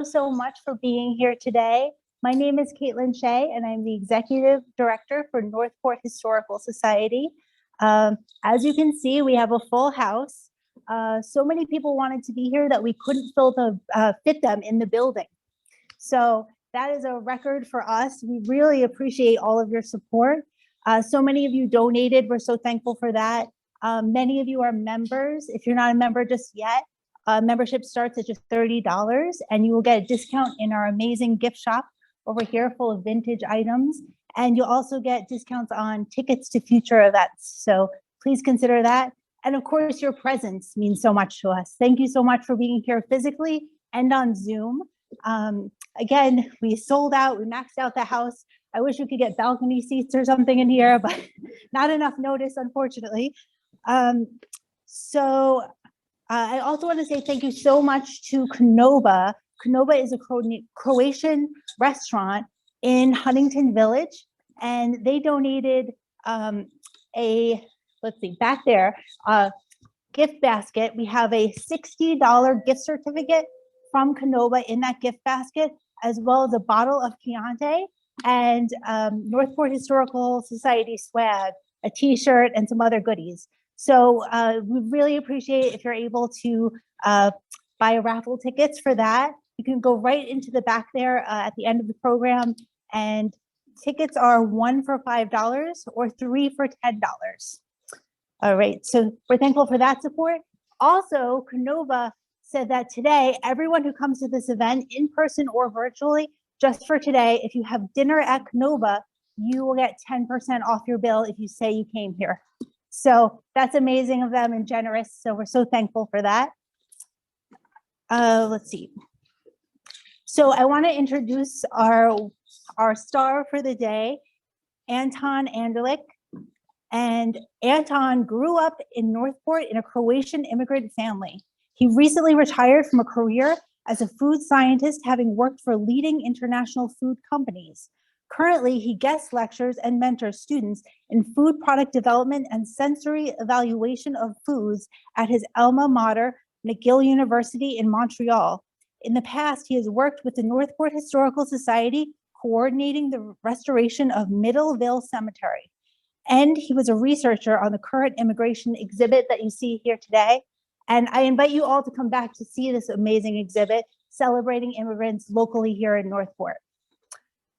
So much for being here today. My name is Caitlin Shea, and I'm the Executive Director for Northport Historical Society. As you can see, we have a full house. So many people wanted to be here that we couldn't fit them in the building. So that is a record for us. We really appreciate all of your support. So many of you donated. We're so thankful for that. Many of you are members. If you're not a member just yet, membership starts at just $30, and you will get a discount in our amazing gift shop over here full of vintage items. And you'll also get discounts on tickets to future events. So please consider that. And of course, your presence means so much to us. Thank you so much for being here physically and on Zoom. Again, we sold out, we maxed out the house. I wish we could get balcony seats or something in here, but not enough notice, unfortunately. I also want to say thank you so much to Knoba. Knoba is a Croatian restaurant in Huntington Village, and they donated back there, gift basket. We have a $60 gift certificate from Knoba in that gift basket, as well as a bottle of Chianti and Northport Historical Society swag, a t-shirt, and some other goodies. So we really appreciate if you're able to buy raffle tickets for that. You can go right into the back there at the end of the program, and tickets are 1 for $5 or 3 for $10. All right, so we're thankful for that support. Also, Knoba said that today, everyone who comes to this event in person or virtually, just for today, if you have dinner at Knoba, you will get 10% off your bill if you say you came here. So that's amazing of them and generous. So we're so thankful for that. Let's see. So I want to introduce our star for the day, Anton Angelich. And Anton grew up in Northport in a Croatian immigrant family. He recently retired from a career as a food scientist, having worked for leading international food companies. Currently, he guest lectures and mentors students in food product development and sensory evaluation of foods at his alma mater, McGill University in Montreal. In the past, he has worked with the Northport Historical Society, coordinating the restoration of Middleville Cemetery. And he was a researcher on the current immigration exhibit that you see here today. And I invite you all to come back to see this amazing exhibit celebrating immigrants locally here in Northport.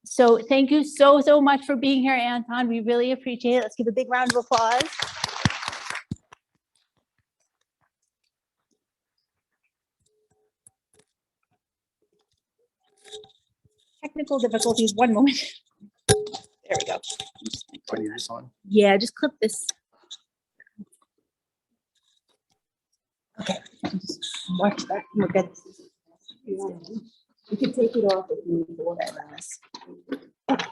So thank you so much for being here, Anton. We really appreciate it. Let's give a big round of applause. Technical difficulties, one moment. There we go. Yeah, just clip this. Okay, just watch that. We'll get this. You can take it off if you need to order that.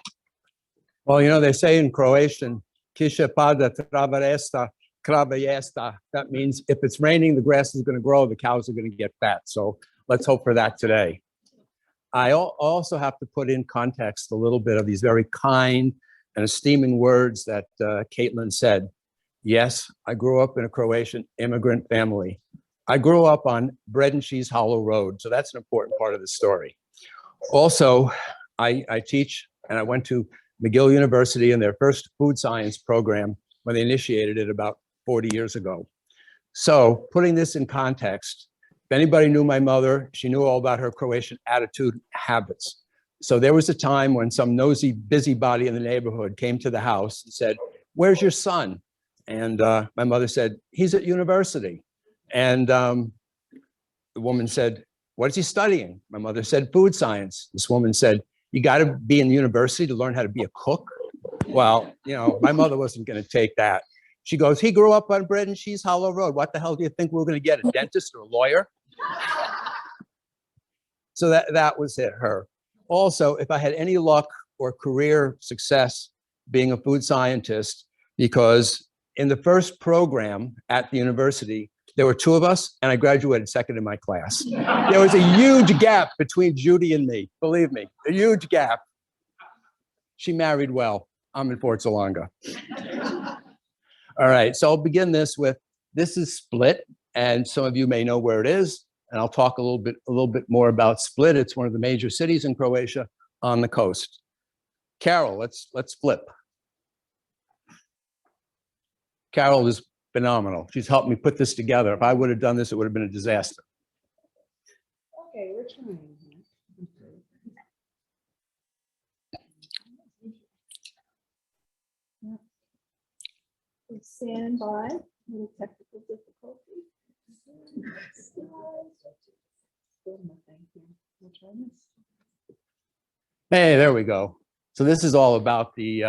Well, you know, they say in Croatian, Kiše pada, trava resta, krava jesta. That means if it's raining, the grass is going to grow, the cows are going to get fat. So let's hope for that today. I also have to put in context a little bit of these very kind and esteeming words that Caitlin said. Yes, I grew up in a Croatian immigrant family. I grew up on Bread and Cheese Hollow Road, so that's an important part of the story. Also, I teach, and I went to McGill University in their first food science program when they initiated it about 40 years ago. So putting this in context, if anybody knew my mother, she knew all about her Croatian attitude, habits. So there was a time when some nosy busybody in the neighborhood came to the house and said, "Where's your son?" And my mother said, "He's at university." And the woman said, "What is he studying?" My mother said, "Food science." This woman said, "You got to be in university to learn how to be a cook?" Well, you know, my mother wasn't going to take that. She goes, "He grew up on Bread and Cheese Hollow Road. What the hell do you think we're going to get, a dentist or a lawyer?" So that was it, her. Also, if I had any luck or career success being a food scientist, because in the first program at the university, there were 2 of us, and I graduated second in my class. There was a huge gap between Judy and me, believe me, a huge gap. She married well. I'm in Fort Salonga. All right, so I'll begin this with, this is Split, and some of you may know where it is. And I'll talk a little bit more about Split. It's one of the major cities in Croatia on the coast. Carol, let's flip. Carol is phenomenal. She's helped me put this together. If I would have done this, it would have been a disaster. Okay, we're trying. Stand by. Little technical difficulty. Hey, there we go. So this is all about the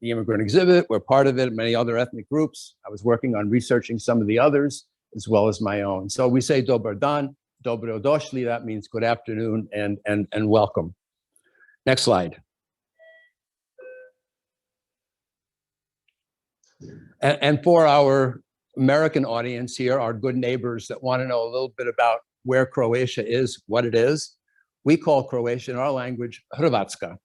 immigrant exhibit. We're part of it, many other ethnic groups. I was working on researching some of the others as well as my own. So we say dobar dan, dobro došli, that means good afternoon and welcome. Next slide. And for our American audience here, our good neighbors that want to know a little bit about where Croatia is, what it is, we call Croatia in our language Hrvatska.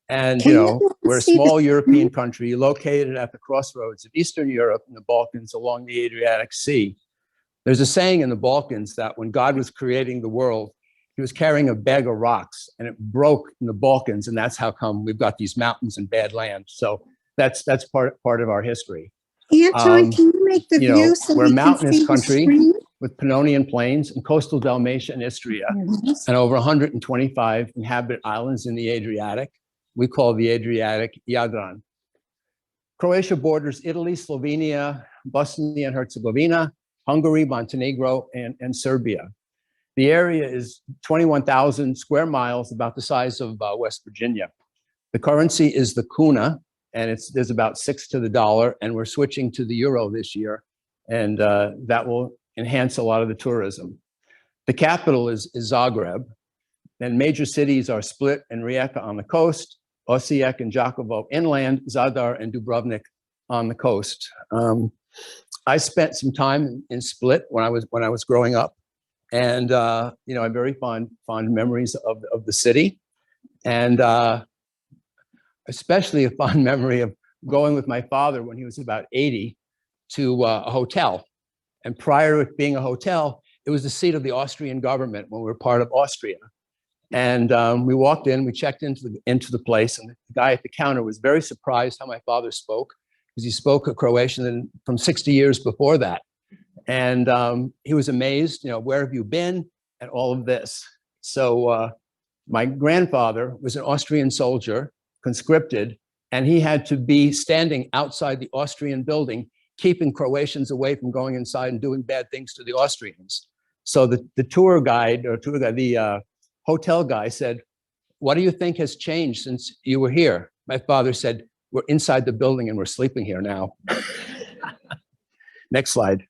And, you know, we're a small European country located at the crossroads of Eastern Europe and the Balkans along the Adriatic Sea. There's a saying in the Balkans that when God was creating the world, he was carrying a bag of rocks and it broke in the Balkans. And that's how come we've got these mountains and bad land. So that's part of our history. Anton, can you make the You view know, so we're a we can mountainous see the country screen? with Pannonian Plains and coastal Dalmatia and Istria, Yes. and over 125 inhabited islands in the Adriatic. We call the Adriatic Jadran. Croatia borders Italy, Slovenia, Bosnia and Herzegovina, Hungary, Montenegro, and Serbia. The area is 21,000 square miles, about the size of West Virginia. The currency is the kuna, and there's about 6 to the dollar, and we're switching to the euro this year, and that will enhance a lot of the tourism. The capital is Zagreb, and major cities are Split and Rijeka on the coast, Osijek and Đakovo inland, Zadar and Dubrovnik on the coast. I spent some time in Split when I was growing up, and you know, I have very fond memories of the city, and especially a fond memory of going with my father when he was about 80 to a hotel. And prior to it being a hotel, it was the seat of the Austrian government when we were part of Austria. And we walked in, we checked into the place, and the guy at the counter was very surprised how my father spoke, because he spoke a Croatian from 60 years before that. And he was amazed, you know, where have you been, and all of this. So my grandfather was an Austrian soldier, conscripted, and he had to be standing outside the Austrian building, keeping Croatians away from going inside and doing bad things to the Austrians. So the tour guide, the hotel guy said, "What do you think has changed since you were here?" My father said, "We're inside the building and we're sleeping here now." Next slide.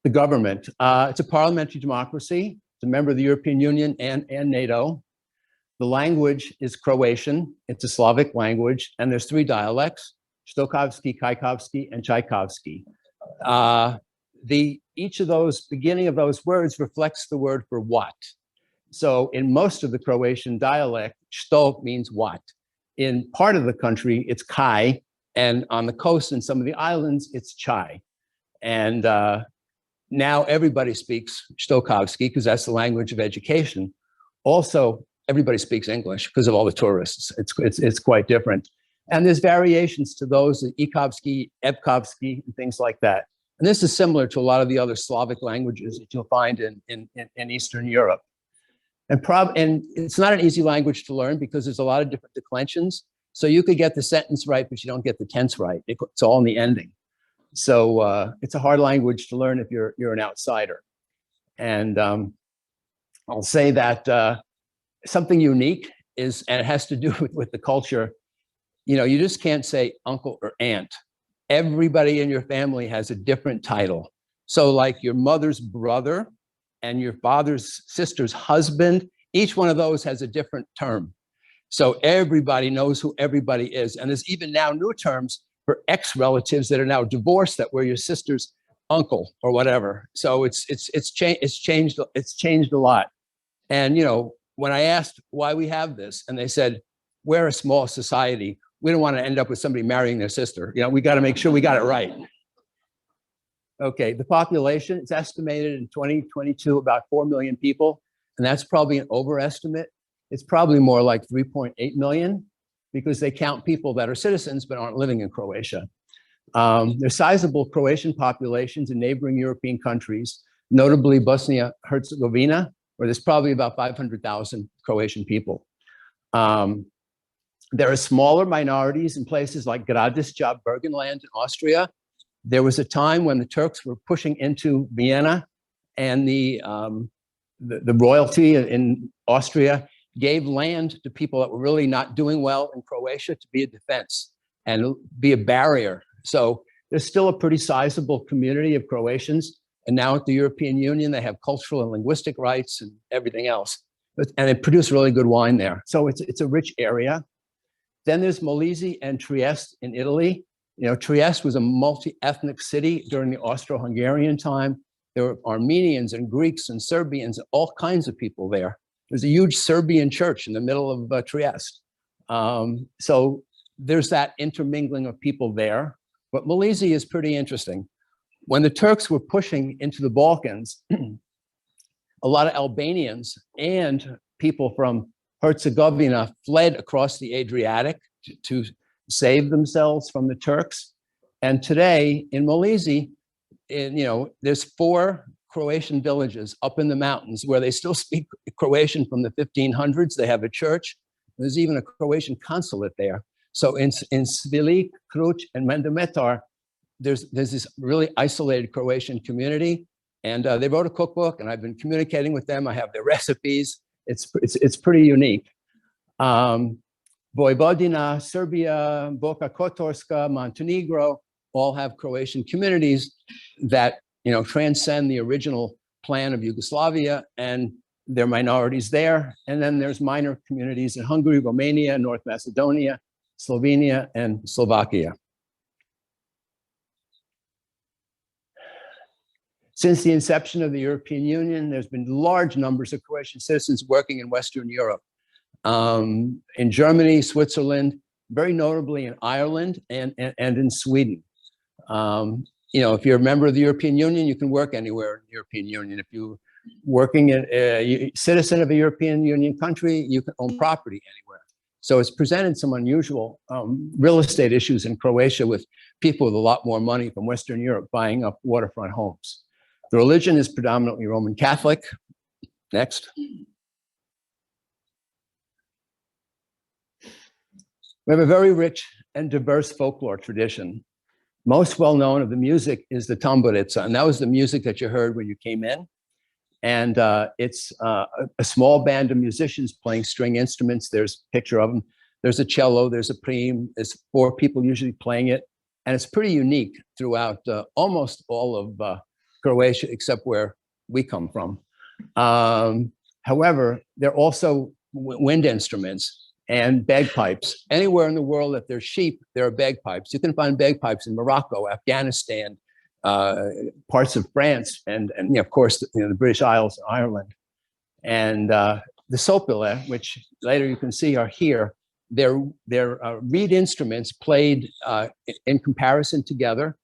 The government, it's a parliamentary democracy. It's a member of the European Union and NATO. The language is Croatian. It's a Slavic language, and there's 3 dialects: Štokovski, Kajkovski, and Čajkovski. Each of those, beginning of those words reflects the word for what. So in most of the Croatian dialect, što means what. In part of the country, it's kaj, and on the coast and some of the islands, it's chai. And now everybody speaks Štokovski because that's the language of education. Also, everybody speaks English because of all the tourists. It's quite different. And there's variations to those, Ikovski, Evkovski, and things like that. And this is similar to a lot of the other Slavic languages that you'll find in Eastern Europe. And it's not an easy language to learn because there's a lot of different declensions. So you could get the sentence right, but you don't get the tense right. It's all in the ending. So it's a hard language to learn if you're an outsider. And I'll say that something unique is, and it has to do with the culture, you know, you just can't say uncle or aunt. Everybody in your family has a different title. So like your mother's brother and your father's sister's husband, each one of those has a different term. So everybody knows who everybody is. And there's even now new terms for ex-relatives that are now divorced that were your sister's uncle or whatever. So it's changed a lot. And you know, when I asked why we have this, and they said, we're a small society, we don't want to end up with somebody marrying their sister. You know, we got to make sure we got it right. Okay, the population, it's estimated in 2022 about 4 million people, and that's probably an overestimate. It's probably more like 3.8 million because they count people that are citizens but aren't living in Croatia. There's sizable Croatian populations in neighboring European countries, notably Bosnia-Herzegovina, where there's probably about 500,000 Croatian people. There are smaller minorities in places like Gradišća, Burgenland in Austria. There was a time when the Turks were pushing into Vienna, and the royalty in Austria gave land to people that were really not doing well in Croatia to be a defense and be a barrier. So there's still a pretty sizable community of Croatians. And now at the European Union, they have cultural and linguistic rights and everything else. And they produce really good wine there. So it's a rich area. Then there's Molise and Trieste in Italy. You know, Trieste was a multi-ethnic city during the Austro-Hungarian time. There were Armenians and Greeks and Serbians, all kinds of people there. There's a huge Serbian church in the middle of Trieste. So there's that intermingling of people there. But Molise is pretty interesting. When the Turks were pushing into the Balkans, a lot of Albanians and people from Herzegovina fled across the Adriatic to save themselves from the Turks. And today in Molise, there's 4 Croatian villages up in the mountains where they still speak Croatian from the 1500s. They have a church. There's even a Croatian consulate there. So in Svilik, Kruč, and Mendemetar, there's this really isolated Croatian community. And they wrote a cookbook, and I've been communicating with them. I have their recipes. It's pretty unique. Vojvodina, Serbia, Boka Kotorska, Montenegro all have Croatian communities that transcend the original plan of Yugoslavia, and there are minorities there. And then there's minor communities in Hungary, Romania, North Macedonia, Slovenia, and Slovakia. Since the inception of the European Union, there's been large numbers of Croatian citizens working in Western Europe. In Germany, Switzerland, very notably in Ireland and in Sweden. If you're a member of the European Union, you can work anywhere in the European Union. If you're working in a citizen of a European Union country, you can own property anywhere. So it's presented some unusual real estate issues in Croatia with people with a lot more money from Western Europe buying up waterfront homes. The religion is predominantly Roman Catholic. Next. We have a very rich and diverse folklore tradition. Most well known of the music is the tamburica, and that was the music that you heard when you came in. And it's a small band of musicians playing string instruments. There's a picture of them. There's a cello, there's a prim, there's 4 people usually playing it. And it's pretty unique throughout almost all of Croatia, except where we come from. However, there are also wind instruments and bagpipes. Anywhere in the world that there's sheep, there are bagpipes. You can find bagpipes in Morocco, Afghanistan, parts of France, and of course, the British Isles, Ireland. And the sopile, which later you can see are here, they're reed instruments played in comparison together.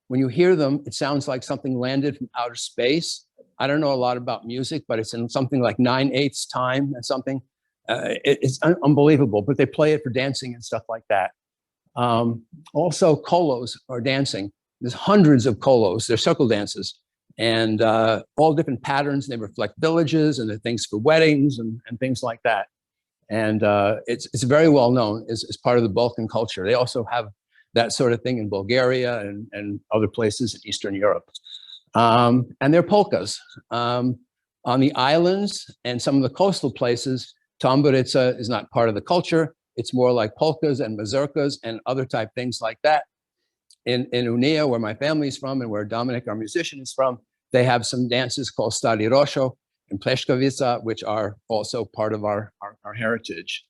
When you hear them, it sounds like something landed from outer space. I don't know a lot about music, but it's in something like 9/8 time and something. It's unbelievable, but they play it for dancing and stuff like that. Also, kolos are dancing. There's hundreds of kolos. They're circle dances, and all different patterns. They reflect villages, and they're things for weddings and things like that. And it's very well known as part of the Balkan culture. They also have that sort of thing in Bulgaria and other places in Eastern Europe. And they're polkas. On the islands and some of the coastal places, tamburica is not part of the culture. It's more like polkas and mazurkas and other type things like that. In Unia, where my family's from and where Dominic, our musician, is from, they have some dances called Stari Rosho and Pleškovica, which are also part of our heritage.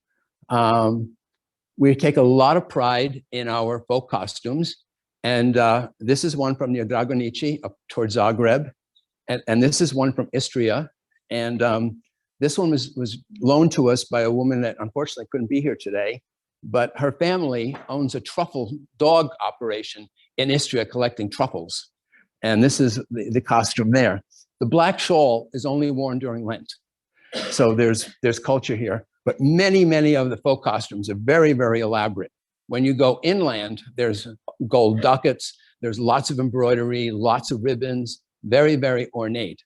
We take a lot of pride in our folk costumes. And this is one from near Dragonici up towards Zagreb. And this is one from Istria. And this one was loaned to us by a woman that unfortunately couldn't be here today. but her family owns a truffle dog operation in Istria collecting truffles. And this is the costume there. The black shawl is only worn during Lent. So there's culture here, but many of the folk costumes are very, very elaborate. When you go inland, there's gold ducats, there's lots of embroidery, lots of ribbons, very, very ornate.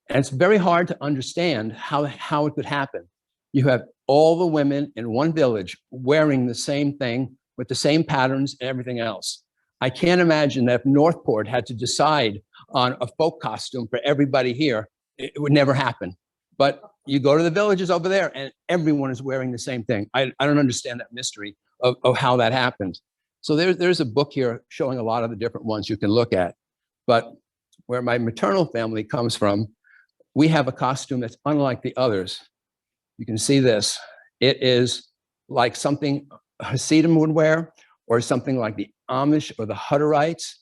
And it's very hard to understand how it could happen. You have all the women in one village wearing the same thing with the same patterns and everything else. I can't imagine that if Northport had to decide on a folk costume for everybody here, it would never happen. But you go to the villages over there and everyone is wearing the same thing. I don't understand that mystery of how that happened. So there's a book here showing a lot of the different ones you can look at. But where my maternal family comes from, we have a costume that's unlike the others. You can see this. It is like something Hasidim would wear, or something like the Amish or the Hutterites.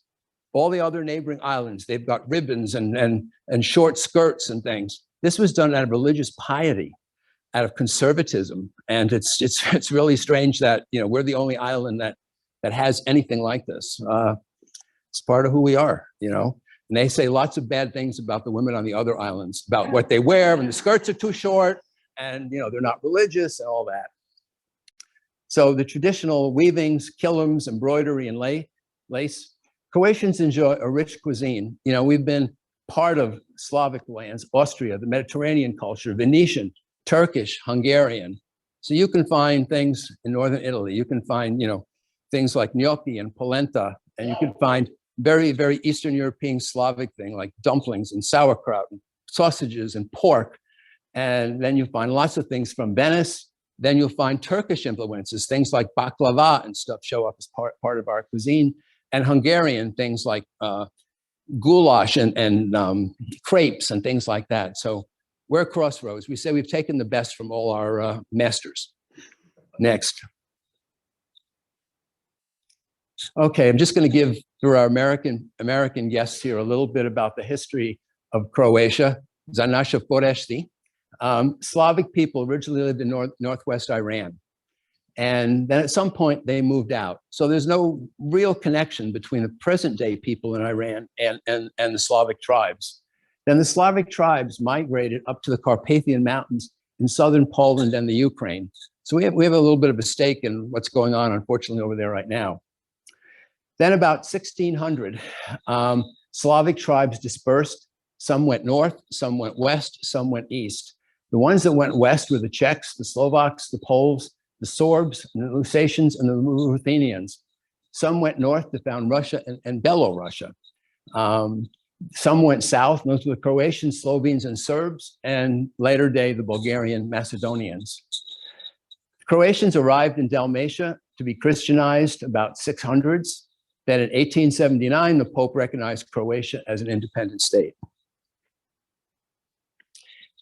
All the other neighboring islands, they've got ribbons and short skirts and things. This was done out of religious piety, out of conservatism. And it's really strange that, you know, we're the only island that has anything like this. It's part of who we are, you know. And they say lots of bad things about the women on the other islands, about what they wear, and the skirts are too short, and, you know, they're not religious and all that. So the traditional weavings, kilims, embroidery, and lace, Croatians enjoy a rich cuisine. You know, we've been part of Slavic lands, Austria, the Mediterranean culture, Venetian, Turkish, Hungarian. So you can find things in northern Italy. You can find, you know, things like gnocchi and polenta, and you can find very, very Eastern European Slavic thing like dumplings and sauerkraut and sausages and pork. And then you find lots of things from Venice. Then you'll find Turkish influences, things like baklava and stuff show up as part of our cuisine, and Hungarian things like goulash and crepes and things like that. So we're at crossroads. We say we've taken the best from all our masters. Next. Okay, I'm just going to give, through our American guests here, a little bit about the history of Croatia. Za naše foresti. Slavic people originally lived in northwest Iran. And then at some point they moved out. So there's no real connection between the present day people in Iran and the Slavic tribes. Then the Slavic tribes migrated up to the Carpathian Mountains in southern Poland and the Ukraine. So we have a little bit of a stake in what's going on, unfortunately, over there right now. Then about 1600, Slavic tribes dispersed. Some went north, some went west, some went east. The ones that went west were the Czechs, the Slovaks, the Poles, the Sorbs, and the Lusatians, and the Ruthenians. Some went north to found Russia and Belorussia. Some went south, those were the Croatians, Slovenes, and Serbs, and later day, the Bulgarian Macedonians. Croatians arrived in Dalmatia to be Christianized about 600s. Then in 1879, the Pope recognized Croatia as an independent state.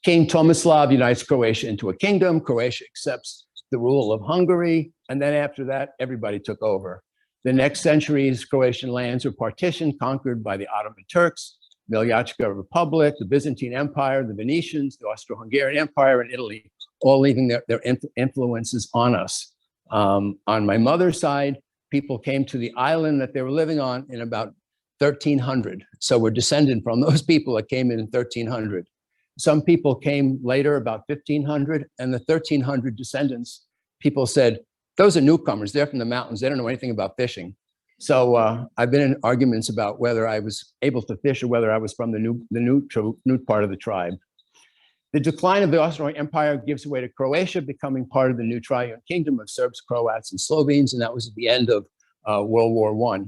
King Tomislav unites Croatia into a kingdom. Croatia accepts the rule of Hungary. And then after that, everybody took over. The next centuries, Croatian lands were partitioned, conquered by the Ottoman Turks, the Veljačka Republic, the Byzantine Empire, the Venetians, the Austro-Hungarian Empire, and Italy, all leaving their influences on us. On my mother's side, people came to the island that they were living on in about 1300. So we're descended from those people that came in 1300. Some people came later, about 1500, and the 1300 descendants, people said, those are newcomers, they're from the mountains, they don't know anything about fishing. So I've been in arguments about whether I was able to fish or whether I was from the new part of the tribe. The decline of the Austro-Hungarian Empire gives way to Croatia, becoming part of the new triune kingdom of Serbs, Croats, and Slovenes, and that was at the end of World War I.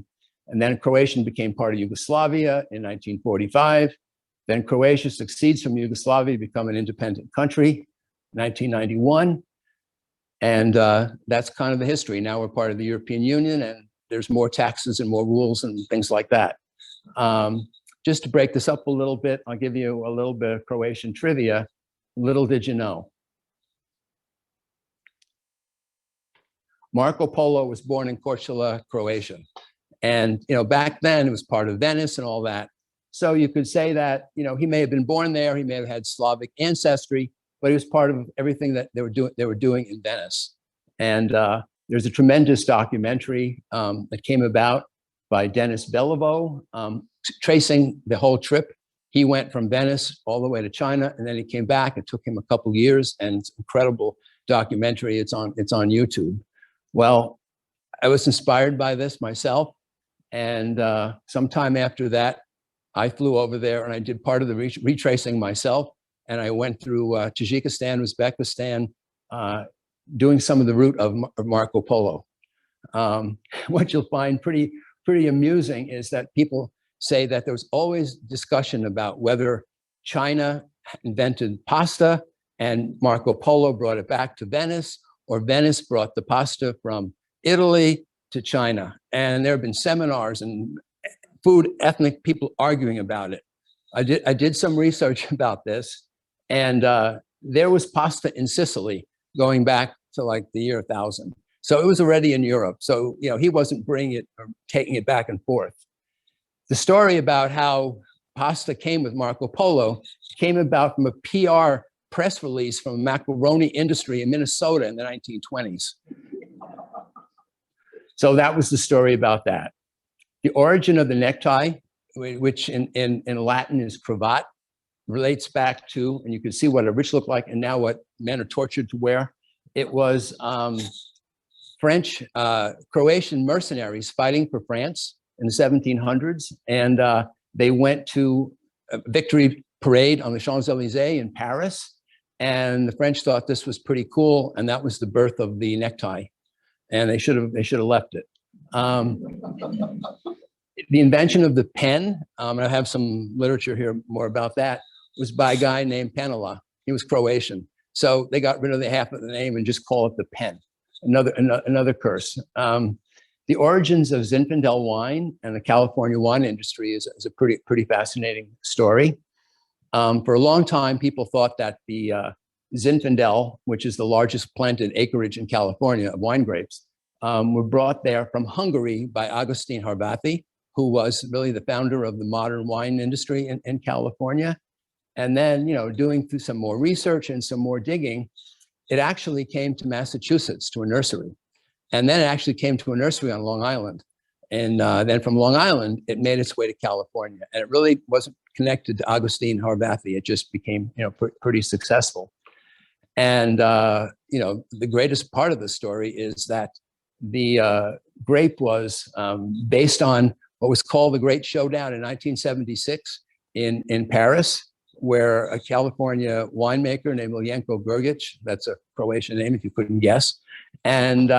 And then Croatian became part of Yugoslavia in 1945. Then Croatia succeeds from Yugoslavia to become an independent country, 1991. And that's kind of the history. Now we're part of the European Union, and there's more taxes and more rules and things like that. Just to break this up a little bit, I'll give you a little bit of Croatian trivia. Little did you know. Marco Polo was born in Korčula, Croatia. And, you know, back then it was part of Venice and all that. So you could say that, you know, he may have been born there, he may have had Slavic ancestry, but he was part of everything that they were doing in Venice. And There's a tremendous documentary that came about by Dennis Beliveau, tracing the whole trip. He went from Venice all the way to China, and then he came back. It took him a couple years, and it's an incredible documentary. It's on YouTube. Well, I was inspired by this myself, and sometime after that, I flew over there and I did part of the retracing myself, and I went through Tajikistan, Uzbekistan, doing some of the route of Marco Polo. What you'll find pretty amusing is that people say that there was always discussion about whether China invented pasta and Marco Polo brought it back to Venice, or Venice brought the pasta from Italy to China. And there have been seminars and food ethnic people arguing about it. I did some research about this, and there was pasta in Sicily going back to like the year 1000. So it was already in Europe. So, you know, he wasn't bringing it or taking it back and forth. The story about how pasta came with Marco Polo came about from a PR press release from a macaroni industry in Minnesota in the 1920s. So that was the story about that. The origin of the necktie, which in Latin is cravat, relates back to, and you can see what a rich looked like and now what men are tortured to wear. It was French, Croatian mercenaries fighting for France in the 1700s. And they went to a victory parade on the Champs-Élysées in Paris. And the French thought this was pretty cool. And that was the birth of the necktie. And they should have left it. The invention of the pen, and I have some literature here more about that, was by a guy named Penela. He was Croatian. So they got rid of the half of the name and just call it the pen. Another curse. The origins of Zinfandel wine and the California wine industry is a pretty fascinating story. For a long time, people thought that the Zinfandel, which is the largest planted acreage in California of wine grapes, were brought there from Hungary by Agustin Harbathi, who was really the founder of the modern wine industry in California. And then, you know, doing through some more research and some more digging, it actually came to Massachusetts to a nursery. And then it actually came to a nursery on Long Island. And then from Long Island, it made its way to California. And it really wasn't connected to Agustin Harbathi. It just became, you know, pretty successful. And, you know, the greatest part of the story is that the grape was based on what was called the Great Showdown in 1976 in Paris, where a California winemaker named Miljenko Brgic, that's a Croatian name if you couldn't guess, and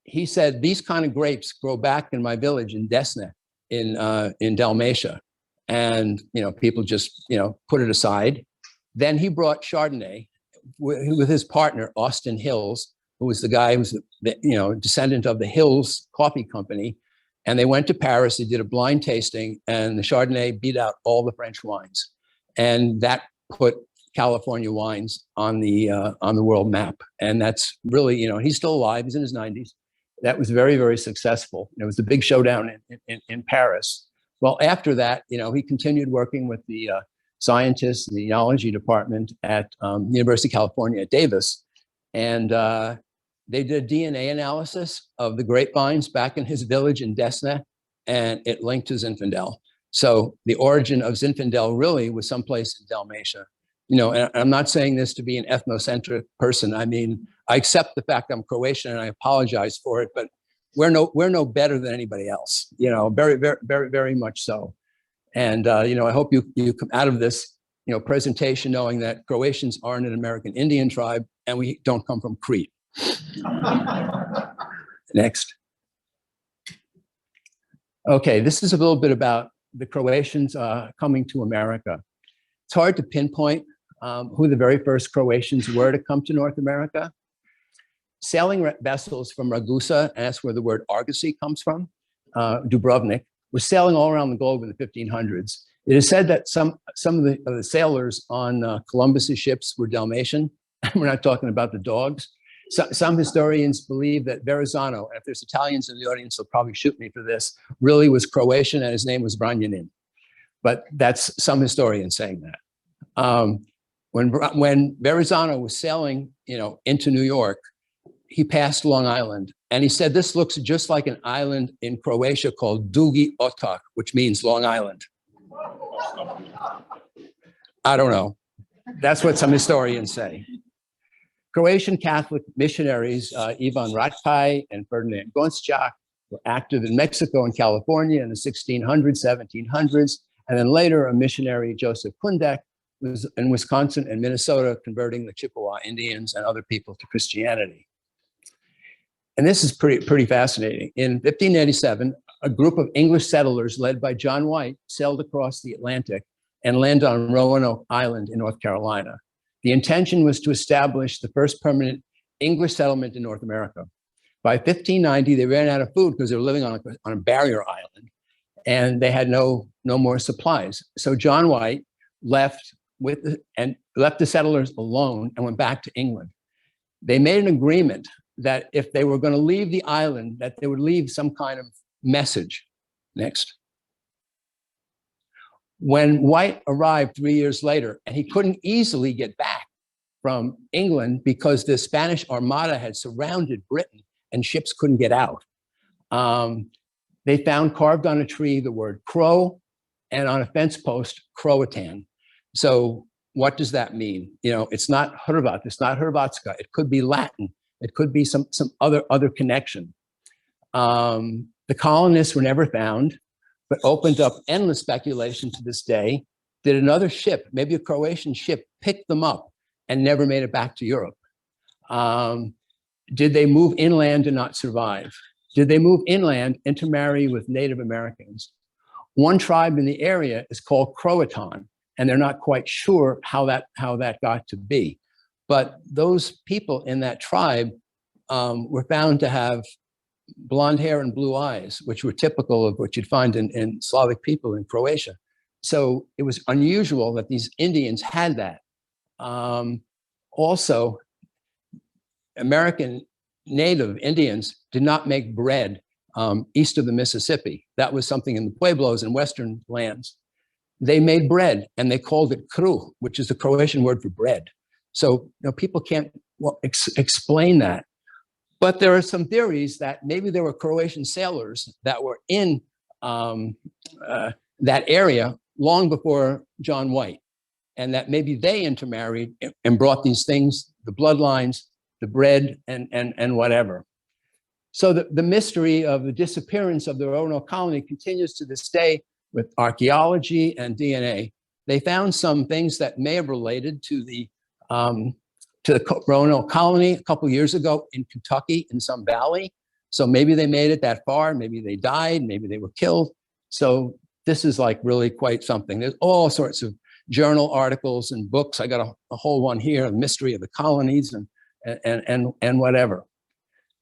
he said, these kind of grapes grow back in my village in Desna in Dalmatia. And, you know, people just, you know, put it aside. Then he brought Chardonnay with his partner, Austin Hills, who was the guy who was the, you know, descendant of the Hills Coffee Company. And they went to Paris, they did a blind tasting, and the Chardonnay beat out all the French wines. And that put California wines on the world map. And that's really, you know, he's still alive, he's in his 90s. That was very, very successful. It was the big showdown in Paris. Well, after that, you know, he continued working with the scientists in the enology department at University of California at Davis. And they did a DNA analysis of the grapevines back in his village in Desna, and it linked to Zinfandel. So the origin of Zinfandel really was someplace in Dalmatia. You know, and I'm not saying this to be an ethnocentric person. I mean, I accept the fact I'm Croatian and I apologize for it, but we're no better than anybody else, you know, very, very, very, very much so. And, you know, I hope you come out of this, you know, presentation knowing that Croatians aren't an American Indian tribe and we don't come from Crete. Next. Okay, this is a little bit about the Croatians coming to America. It's hard to pinpoint who the very first Croatians were to come to North America. Sailing vessels from Ragusa, and that's where the word argosy comes from, Dubrovnik, were sailing all around the globe in the 1500s. It is said that some of the sailors on Columbus's ships were Dalmatian. We're not talking about the dogs. Some historians believe that Verrazano, and if there's Italians in the audience, they'll probably shoot me for this, really was Croatian and his name was Branjanin. But that's some historians saying that. When Verrazano was sailing, you know, into New York, he passed Long Island, and he said, this looks just like an island in Croatia called Dugi Otok, which means Long Island. I don't know. That's what some historians say. Croatian Catholic missionaries, Ivan Ratkai and Ferdinand Gončak, were active in Mexico and California in the 1600s, 1700s, and then later a missionary, Joseph Kundek, was in Wisconsin and Minnesota converting the Chippewa Indians and other people to Christianity. And this is pretty fascinating. In 1587, a group of English settlers led by John White sailed across the Atlantic and landed on Roanoke Island in North Carolina. The intention was to establish the first permanent English settlement in North America. By 1590, they ran out of food because they were living on a barrier island, and they had no more supplies. So John White left the settlers alone and went back to England. They made an agreement that if they were going to leave the island, that they would leave some kind of message. Next. When White arrived 3 years later, and he couldn't easily get back from England because the Spanish Armada had surrounded Britain and ships couldn't get out, they found carved on a tree the word crow, and on a fence post, Croatan. So what does that mean? It's not Hrvat, it's not Hrvatska. It could be Latin. It could be some other connection. The colonists were never found, but opened up endless speculation to this day. Did another ship, maybe a Croatian ship, pick them up and never made it back to Europe? Did they move inland and not survive? Did they move inland, intermarry with Native Americans? One tribe in the area is called Croatan, and they're not quite sure how that got to be. But those people in that tribe were found to have blonde hair and blue eyes, which were typical of what you'd find in Slavic people in Croatia. So it was unusual that these Indians had that. Also, American native Indians did not make bread east of the Mississippi. That was something in the Pueblos and Western lands. They made bread, and they called it kruh, which is the Croatian word for bread. So people can't explain that. But there are some theories that maybe there were Croatian sailors that were in that area long before John White, and that maybe they intermarried and brought these things, the bloodlines, the bread, and whatever. So the mystery of the disappearance of the Roanoke colony continues to this day with archaeology and DNA. They found some things that may have related to the Roanoke colony a couple years ago in Kentucky in some valley. So maybe they made it that far, maybe they died, maybe they were killed. So this is like really quite something. There's all sorts of journal articles and books. I got a whole one here, The Mystery of the Colonies and whatever.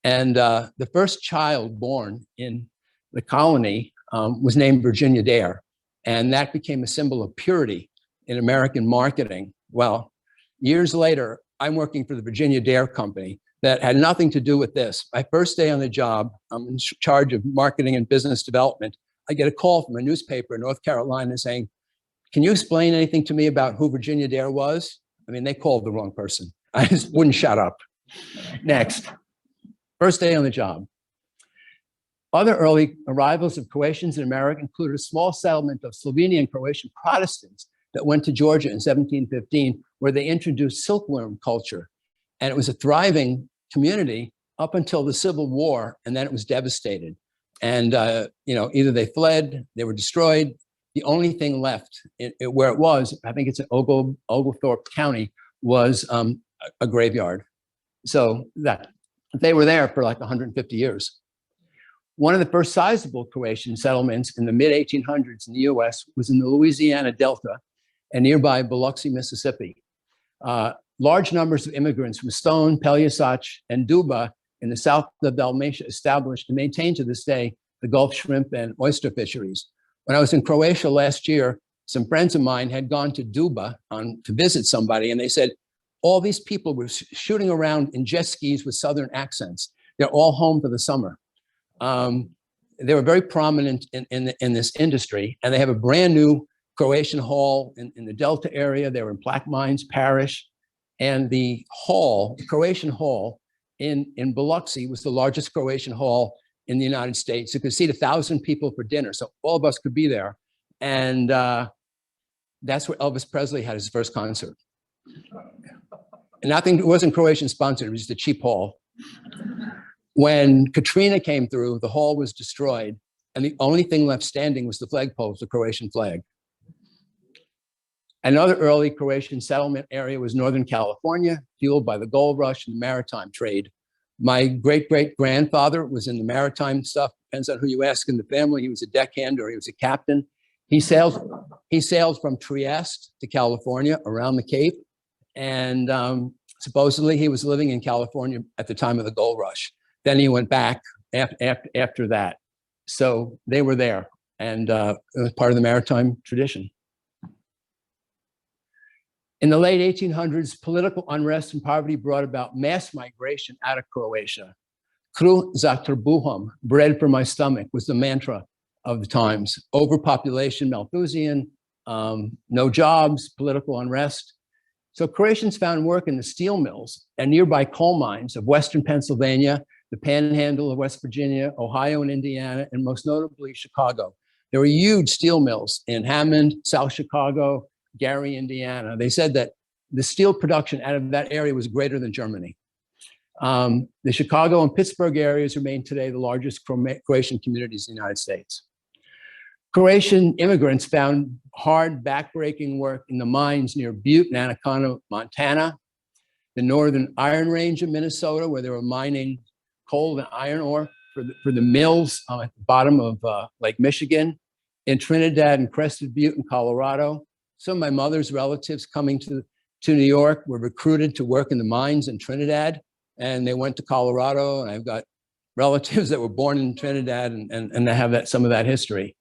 And the first child born in the colony was named Virginia Dare. And that became a symbol of purity in American marketing. Well, years later, I'm working for the Virginia Dare Company that had nothing to do with this. My first day on the job, I'm in charge of marketing and business development. I get a call from a newspaper in North Carolina saying, can you explain anything to me about who Virginia Dare was? I mean, they called the wrong person. I just wouldn't shut up. Next, first day on the job. Other early arrivals of Croatians in America included a small settlement of Slovenian Croatian Protestants that went to Georgia in 1715, where they introduced silkworm culture. And it was a thriving community up until the Civil War, and then it was devastated. And either they fled, they were destroyed. The only thing left where it was, I think it's in Oglethorpe County, was a graveyard. So that they were there for like 150 years. One of the first sizable Croatian settlements in the mid-1800s in the US was in the Louisiana Delta and nearby Biloxi, Mississippi. Large numbers of immigrants from Stone, Peljasac, and Duba in the south of Dalmatia established and maintain to this day the Gulf shrimp and oyster fisheries. When I was in Croatia last year, some friends of mine had gone to Duba to visit somebody, and they said, all these people were shooting around in jet skis with Southern accents. They're all home for the summer. They were very prominent in this industry, and they have a brand new Croatian hall in the Delta area. They were in Plaquemines Parish, and the hall, the Croatian hall, in Biloxi was the largest Croatian hall in the United States. It could seat 1,000 people for dinner. So all of us could be there. And that's where Elvis Presley had his first concert. And nothing, it wasn't Croatian sponsored, it was just a cheap hall. When Katrina came through, the hall was destroyed. And the only thing left standing was the flagpole, the Croatian flag. Another early Croatian settlement area was Northern California, fueled by the gold rush and the maritime trade. My great-great-grandfather was in the maritime stuff. Depends on who you ask in the family. He was a deckhand or he was a captain. He sailed from Trieste to California around the Cape. And supposedly he was living in California at the time of the gold rush. Then he went back after that. So they were there, and it was part of the maritime tradition. In the late 1800s, political unrest and poverty brought about mass migration out of Croatia. Kruh za trbuhom, bread for my stomach, was the mantra of the times. Overpopulation, Malthusian, no jobs, political unrest. So Croatians found work in the steel mills and nearby coal mines of Western Pennsylvania, the Panhandle of West Virginia, Ohio and Indiana, and most notably Chicago. There were huge steel mills in Hammond, South Chicago, Gary, Indiana. They said that the steel production out of that area was greater than Germany. The Chicago and Pittsburgh areas remain today the largest Croatian communities in the United States. Croatian immigrants found hard, backbreaking work in the mines near Butte and Anaconda, Montana, the Northern Iron Range of Minnesota, where they were mining coal and iron ore for the mills at the bottom of Lake Michigan, in Trinidad and Crested Butte in Colorado. Some of my mother's relatives coming to New York were recruited to work in the mines in Trinidad, and they went to Colorado, and I've got relatives that were born in Trinidad and they have some of that history.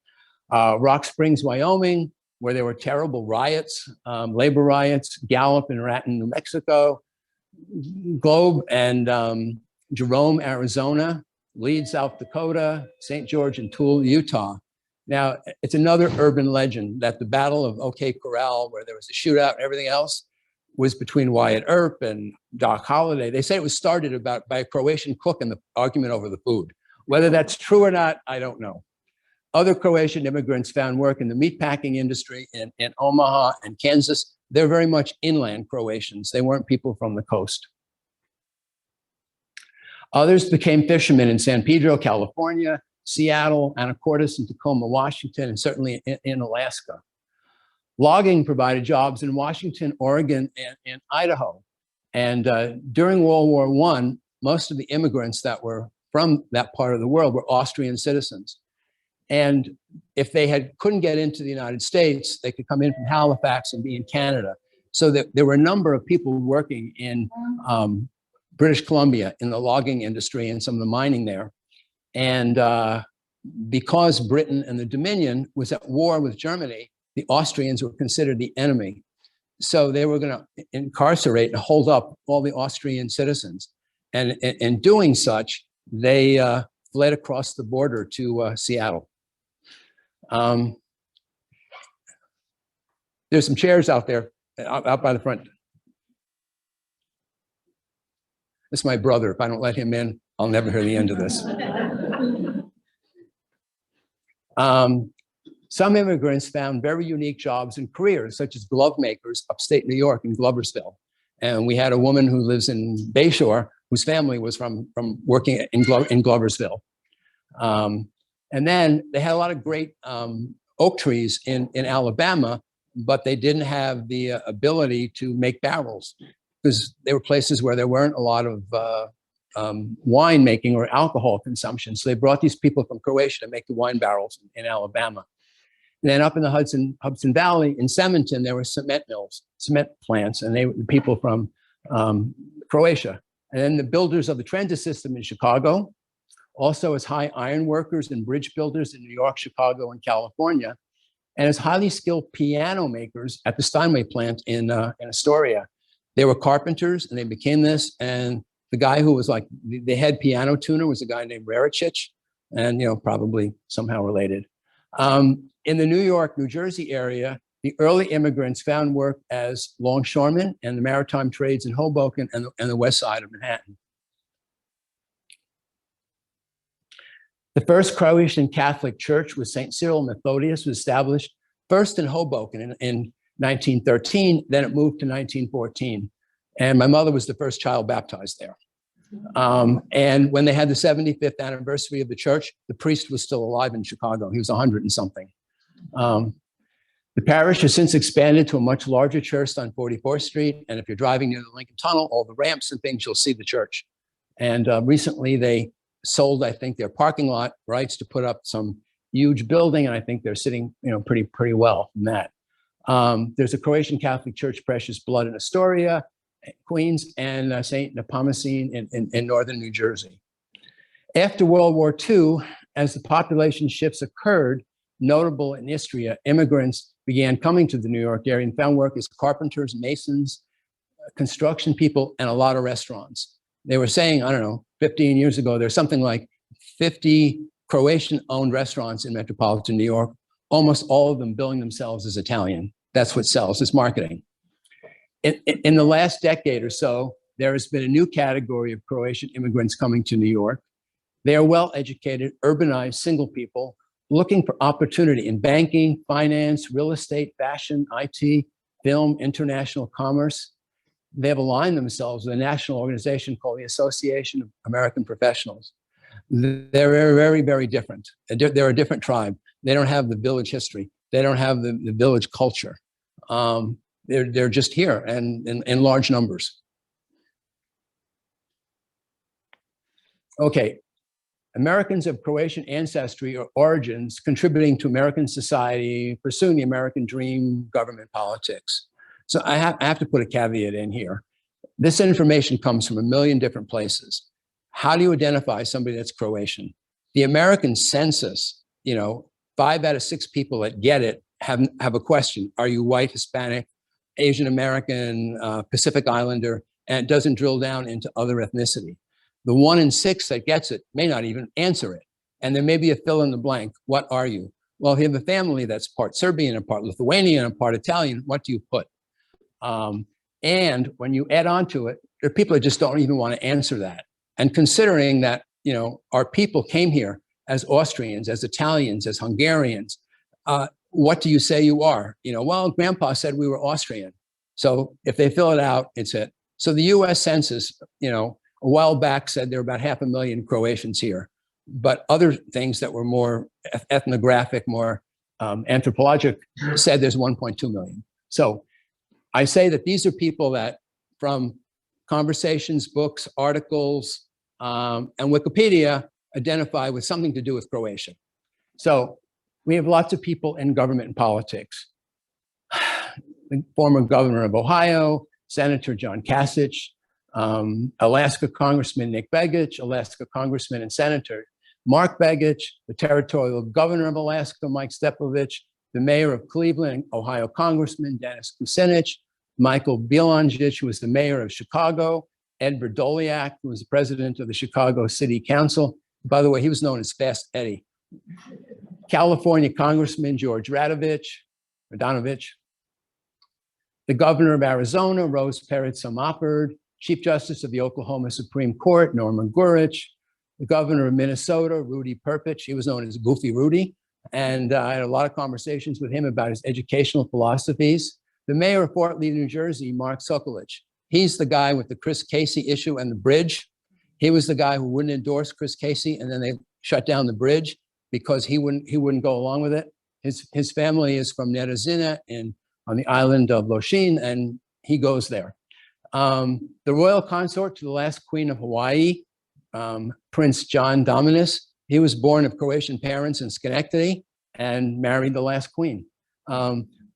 Rock Springs, Wyoming, where there were terrible riots, labor riots, Gallup and Raton, New Mexico, Globe and Jerome, Arizona, Lead, South Dakota, St. George and Toole, Utah. Now, it's another urban legend that the Battle of OK Corral, where there was a shootout and everything else, was between Wyatt Earp and Doc Holliday. They say it was started by a Croatian cook and the argument over the food. Whether that's true or not, I don't know. Other Croatian immigrants found work in the meatpacking industry in Omaha and Kansas. They're very much inland Croatians. They weren't people from the coast. Others became fishermen in San Pedro, California, Seattle, Anacortes, and Tacoma, Washington, and certainly in Alaska. Logging provided jobs in Washington, Oregon, and Idaho. And during World War I, most of the immigrants that were from that part of the world were Austrian citizens. And if they couldn't get into the United States, they could come in from Halifax and be in Canada. So there were a number of people working in British Columbia in the logging industry and some of the mining there. And because Britain and the Dominion was at war with Germany, the Austrians were considered the enemy. So they were going to incarcerate and hold up all the Austrian citizens. And in doing such, they fled across the border to Seattle. There's some chairs out there, out by the front. This is my brother. If I don't let him in, I'll never hear the end of this. Some immigrants found very unique jobs and careers, such as glove makers upstate New York in Gloversville. And we had a woman who lives in Bayshore, whose family was from working in Gloversville. And then they had a lot of great oak trees in Alabama, but they didn't have the ability to make barrels because there were places where there weren't a lot of wine making or alcohol consumption. So they brought these people from Croatia to make the wine barrels in Alabama. And then up in the Hudson Valley in Seminton, there were cement mills, cement plants, and they were people from Croatia. And then the builders of the transit system in Chicago, also as high iron workers and bridge builders in New York, Chicago, and California, and as highly skilled piano makers at the Steinway plant in Astoria. They were carpenters, and they became this. And the guy who was like the head piano tuner was a guy named Rarichich, and probably somehow related. In the New York, New Jersey area, the early immigrants found work as longshoremen and the maritime trades in Hoboken and the west side of Manhattan. The first Croatian Catholic church was St. Cyril Methodius, was established first in Hoboken in 1913, then it moved to 1914. And my mother was the first child baptized there. And when they had the 75th anniversary of the church, the priest was still alive in Chicago. He was 100 and something. The parish has since expanded to a much larger church on 44th Street. And if you're driving near the Lincoln Tunnel, all the ramps and things, you'll see the church. And recently they sold, I think, their parking lot rights to put up some huge building. And I think they're sitting, pretty well from that. There's a Croatian Catholic Church, Precious Blood in Astoria, Queens, and St. Nepomucene in northern New Jersey. After World War II, as the population shifts occurred, notable in Istria, immigrants began coming to the New York area and found work as carpenters, masons, construction people, and a lot of restaurants. They were saying, 15 years ago, there's something like 50 Croatian-owned restaurants in metropolitan New York, almost all of them billing themselves as Italian. That's what sells, it's marketing. In the last decade or so, there has been a new category of Croatian immigrants coming to New York. They are well-educated, urbanized, single people looking for opportunity in banking, finance, real estate, fashion, IT, film, international commerce. They have aligned themselves with a national organization called the Association of American Professionals. They're very, very different. They're a different tribe. They don't have the village history. They don't have the village culture. They're just here and in large numbers. Okay, Americans of Croatian ancestry or origins contributing to American society, pursuing the American dream, government politics. So I have to put a caveat in here. This information comes from a million different places. How do you identify somebody that's Croatian? The American census, 5 out of 6 people that get it have a question. Are you white, Hispanic, Asian American, Pacific Islander? And it doesn't drill down into other ethnicity. The 1 in 6 that gets it may not even answer it. And there may be a fill in the blank. What are you? Well, if you have a family that's part Serbian and part Lithuanian and part Italian, what do you put? And when you add on to it, there are people that just don't even want to answer that. And considering that, our people came here as Austrians, as Italians, as Hungarians, what do you say you are? Well, grandpa said we were Austrian. So if they fill it out, it's it. So the US Census, a while back said there were about 500,000 Croatians here, but other things that were more ethnographic, more anthropologic said there's 1.2 million. So I say that these are people that from conversations, books, articles, and Wikipedia identify with something to do with Croatia. So we have lots of people in government and politics. The former governor of Ohio, Senator John Kasich, Alaska Congressman Nick Begich, Alaska Congressman and Senator Mark Begich, the territorial governor of Alaska, Mike Stepovich, the mayor of Cleveland, Ohio Congressman Dennis Kucinich, Michael Bielonjic, who was the mayor of Chicago, Ed Berdoliak, who was the president of the Chicago City Council. By the way, he was known as Fast Eddie. California Congressman George Radonovich, the governor of Arizona, Rose Perez Samaperd, Chief Justice of the Oklahoma Supreme Court, Norman Gurich, the governor of Minnesota, Rudy Perpich. He was known as Goofy Rudy. And I had a lot of conversations with him about his educational philosophies. The mayor of Fort Lee, New Jersey, Mark Sokolich. He's the guy with the Chris Casey issue and the bridge. He was the guy who wouldn't endorse Chris Casey, and then they shut down the bridge because he wouldn't go along with it. His family is from Nerezina on the island of Loshin, and he goes there. The royal consort to the last queen of Hawaii, Prince John Dominus, he was born of Croatian parents in Schenectady and married the last queen.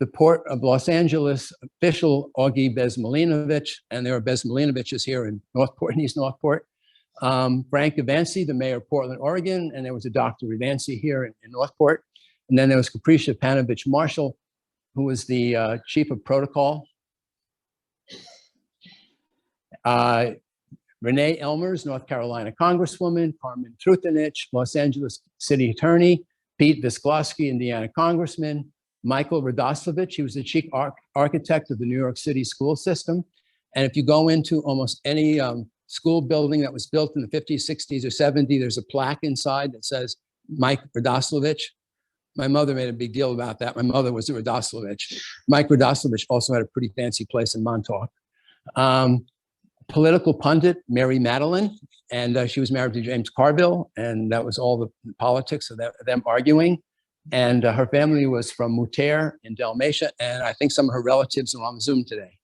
The Port of Los Angeles official, Augie Bezmalinovich, and there are Bezmalinoviches here in Northport and East Northport. Frank Evancy, the mayor of Portland, Oregon, and there was a Dr. Evancy here in Northport. And then there was Capricia Panovich Marshall, who was the chief of protocol. Renee Elmers, North Carolina Congresswoman, Carmen Truthenich, Los Angeles City Attorney, Pete Visklosky, Indiana Congressman, Michael Radoslovich, he was the chief architect of the New York City school system. And if you go into almost any school building that was built in the 50s, 60s, or 70s. There's a plaque inside that says Mike Radoslavich. My mother made a big deal about that. My mother was a Radoslavich. Mike Radoslavich also had a pretty fancy place in Montauk. Political pundit, Mary Madeline, and she was married to James Carville, and that was all the politics of them arguing. And her family was from Mutter in Dalmatia, and I think some of her relatives are on Zoom today.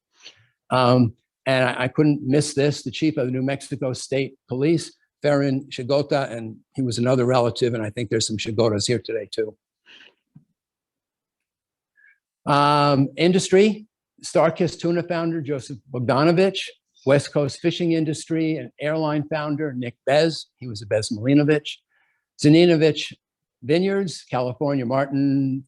And I couldn't miss this, the chief of the New Mexico State Police, Ferrin Shigota, and he was another relative, and I think there's some Shigotas here today too. Industry, Starkiss Tuna founder, Joseph Bogdanovich. West Coast fishing industry and airline founder, Nick Bez. He was a Bez Malinovich. Zaninovich Vineyards, California, Martin,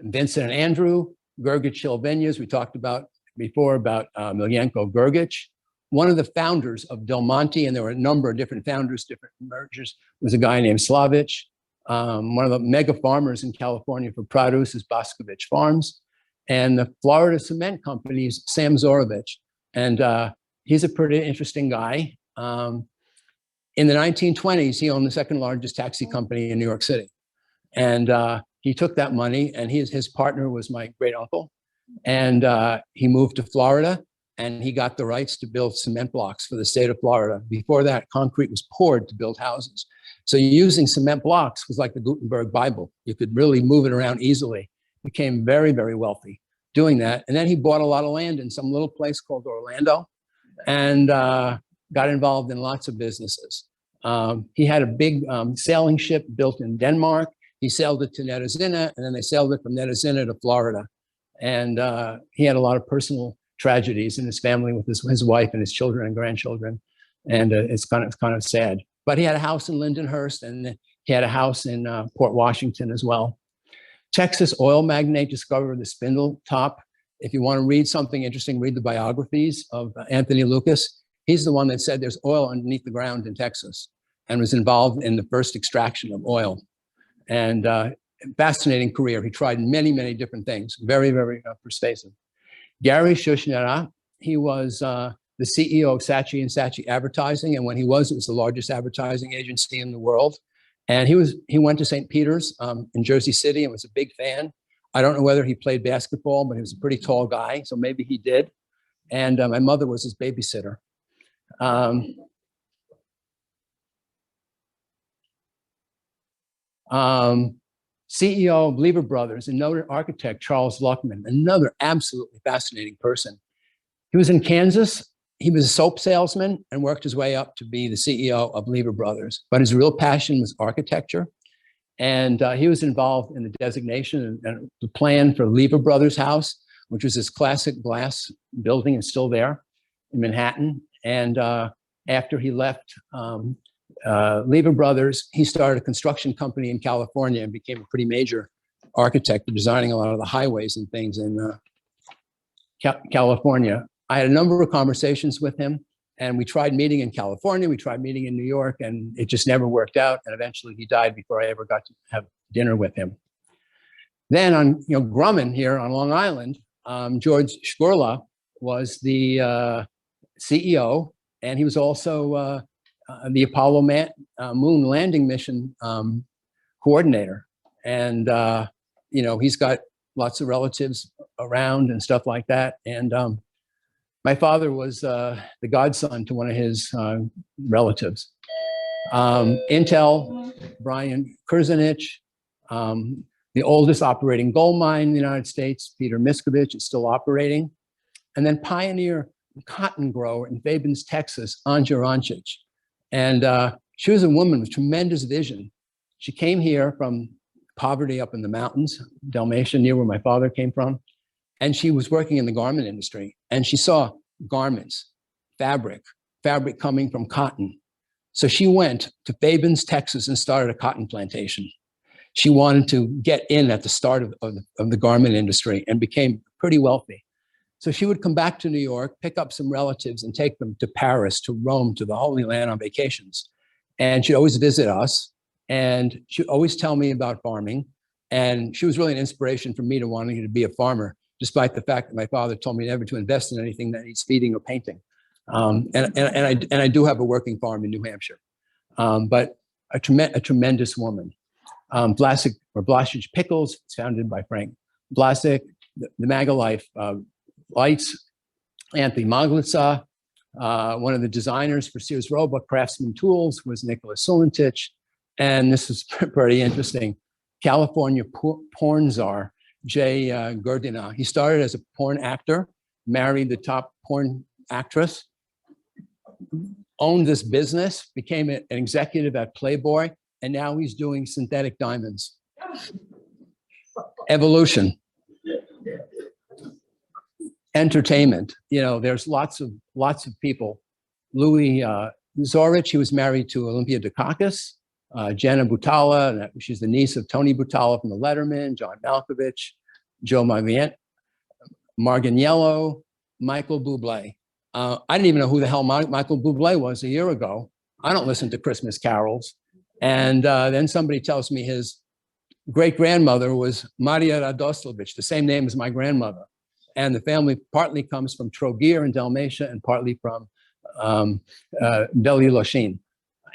Vincent and Andrew. Gergich Hill Vineyards, we talked about before about Milyenko Gergich. One of the founders of Del Monte, and there were a number of different founders, different mergers, was a guy named Slavich. One of the mega farmers in California for produce is Boscovich Farms. And the Florida Cement Company is Sam Zorovich. And he's a pretty interesting guy. In the 1920s, he owned the second largest taxi company in New York City. And he took that money, and his partner was my great uncle. And he moved to Florida, and he got the rights to build cement blocks for the state of Florida. Before that, concrete was poured to build houses. So using cement blocks was like the Gutenberg Bible. You could really move it around easily. Became very, very wealthy doing that. And then he bought a lot of land in some little place called Orlando, and got involved in lots of businesses. He had a big sailing ship built in Denmark. He sailed it to Netazina, and then they sailed it from Netazina to Florida. And he had a lot of personal tragedies in his family with his wife and his children and grandchildren. And it's kind of sad. But he had a house in Lindenhurst, and he had a house in Port Washington as well. Texas oil magnate discovered the spindle top. If you want to read something interesting, read the biographies of Anthony Lucas. He's the one that said there's oil underneath the ground in Texas and was involved in the first extraction of oil. And fascinating career. He tried many, many different things. Very, very persuasive. Gary Shushnera, he was the CEO of Saatchi & Saatchi Advertising. And when he was, it was the largest advertising agency in the world. And he went to St. Peter's in Jersey City and was a big fan. I don't know whether he played basketball, but he was a pretty tall guy, so maybe he did. And my mother was his babysitter. CEO of Lever Brothers and noted architect Charles Luckman, another absolutely fascinating person. He was in Kansas. He was a soap salesman and worked his way up to be the CEO of Lever Brothers. But his real passion was architecture. And he was involved in the designation and the plan for Lever Brothers House, which was this classic glass building and still there in Manhattan. And after he left Lever Brothers, he started a construction company in California and became a pretty major architect, designing a lot of the highways and things in California. I had a number of conversations with him, and we tried meeting in California, we tried meeting in New York, and it just never worked out. And eventually he died before I ever got to have dinner with him. Then on Grumman here on Long Island, George Shkurla was the CEO, and he was also the Apollo moon landing mission coordinator. And he's got lots of relatives around and stuff like that. And my father was the godson to one of his relatives. Intel, Brian Kurzanich, the oldest operating gold mine in the United States, Peter Miskovich, is still operating. And then pioneer cotton grower in Fabens, Texas, Anja Rancic. And she was a woman with tremendous vision. She came here from poverty up in the mountains, Dalmatia, near where my father came from. And she was working in the garment industry. And she saw garments, fabric coming from cotton. So she went to Fabens, Texas, and started a cotton plantation. She wanted to get in at the start of the garment industry and became pretty wealthy. So she would come back to New York, pick up some relatives and take them to Paris, to Rome, to the Holy Land on vacations. And she'd always visit us, and she'd always tell me about farming. And she was really an inspiration for me to wanting to be a farmer, despite the fact that my father told me never to invest in anything that needs feeding or painting. And I do have a working farm in New Hampshire, but a tremendous woman. Vlasic or Blasic Pickles, it's founded by Frank Vlasic. The MAGA Life Lights, Anthony Maglitsa, one of the designers for Sears Roebuck Craftsman Tools was Nicholas Sulentich. And this is pretty interesting. California porn czar, Jay Gurdina. He started as a porn actor, married the top porn actress, owned this business, became an executive at Playboy, and now he's doing synthetic diamonds. Evolution. Entertainment. You know, there's lots of people. Louis Zorich, he was married to Olympia Dukakis. Jenna Butala, she's the niece of Tony Butala from the Letterman, John Malkovich, Joe Marganiello, Michael Bublé. I didn't even know who the hell Michael Bublé was a year ago. I don't listen to Christmas carols. And then somebody tells me his great-grandmother was Maria Radoslavich, the same name as my grandmother. And the family partly comes from Trogir in Dalmatia and partly from Belu-Lachine.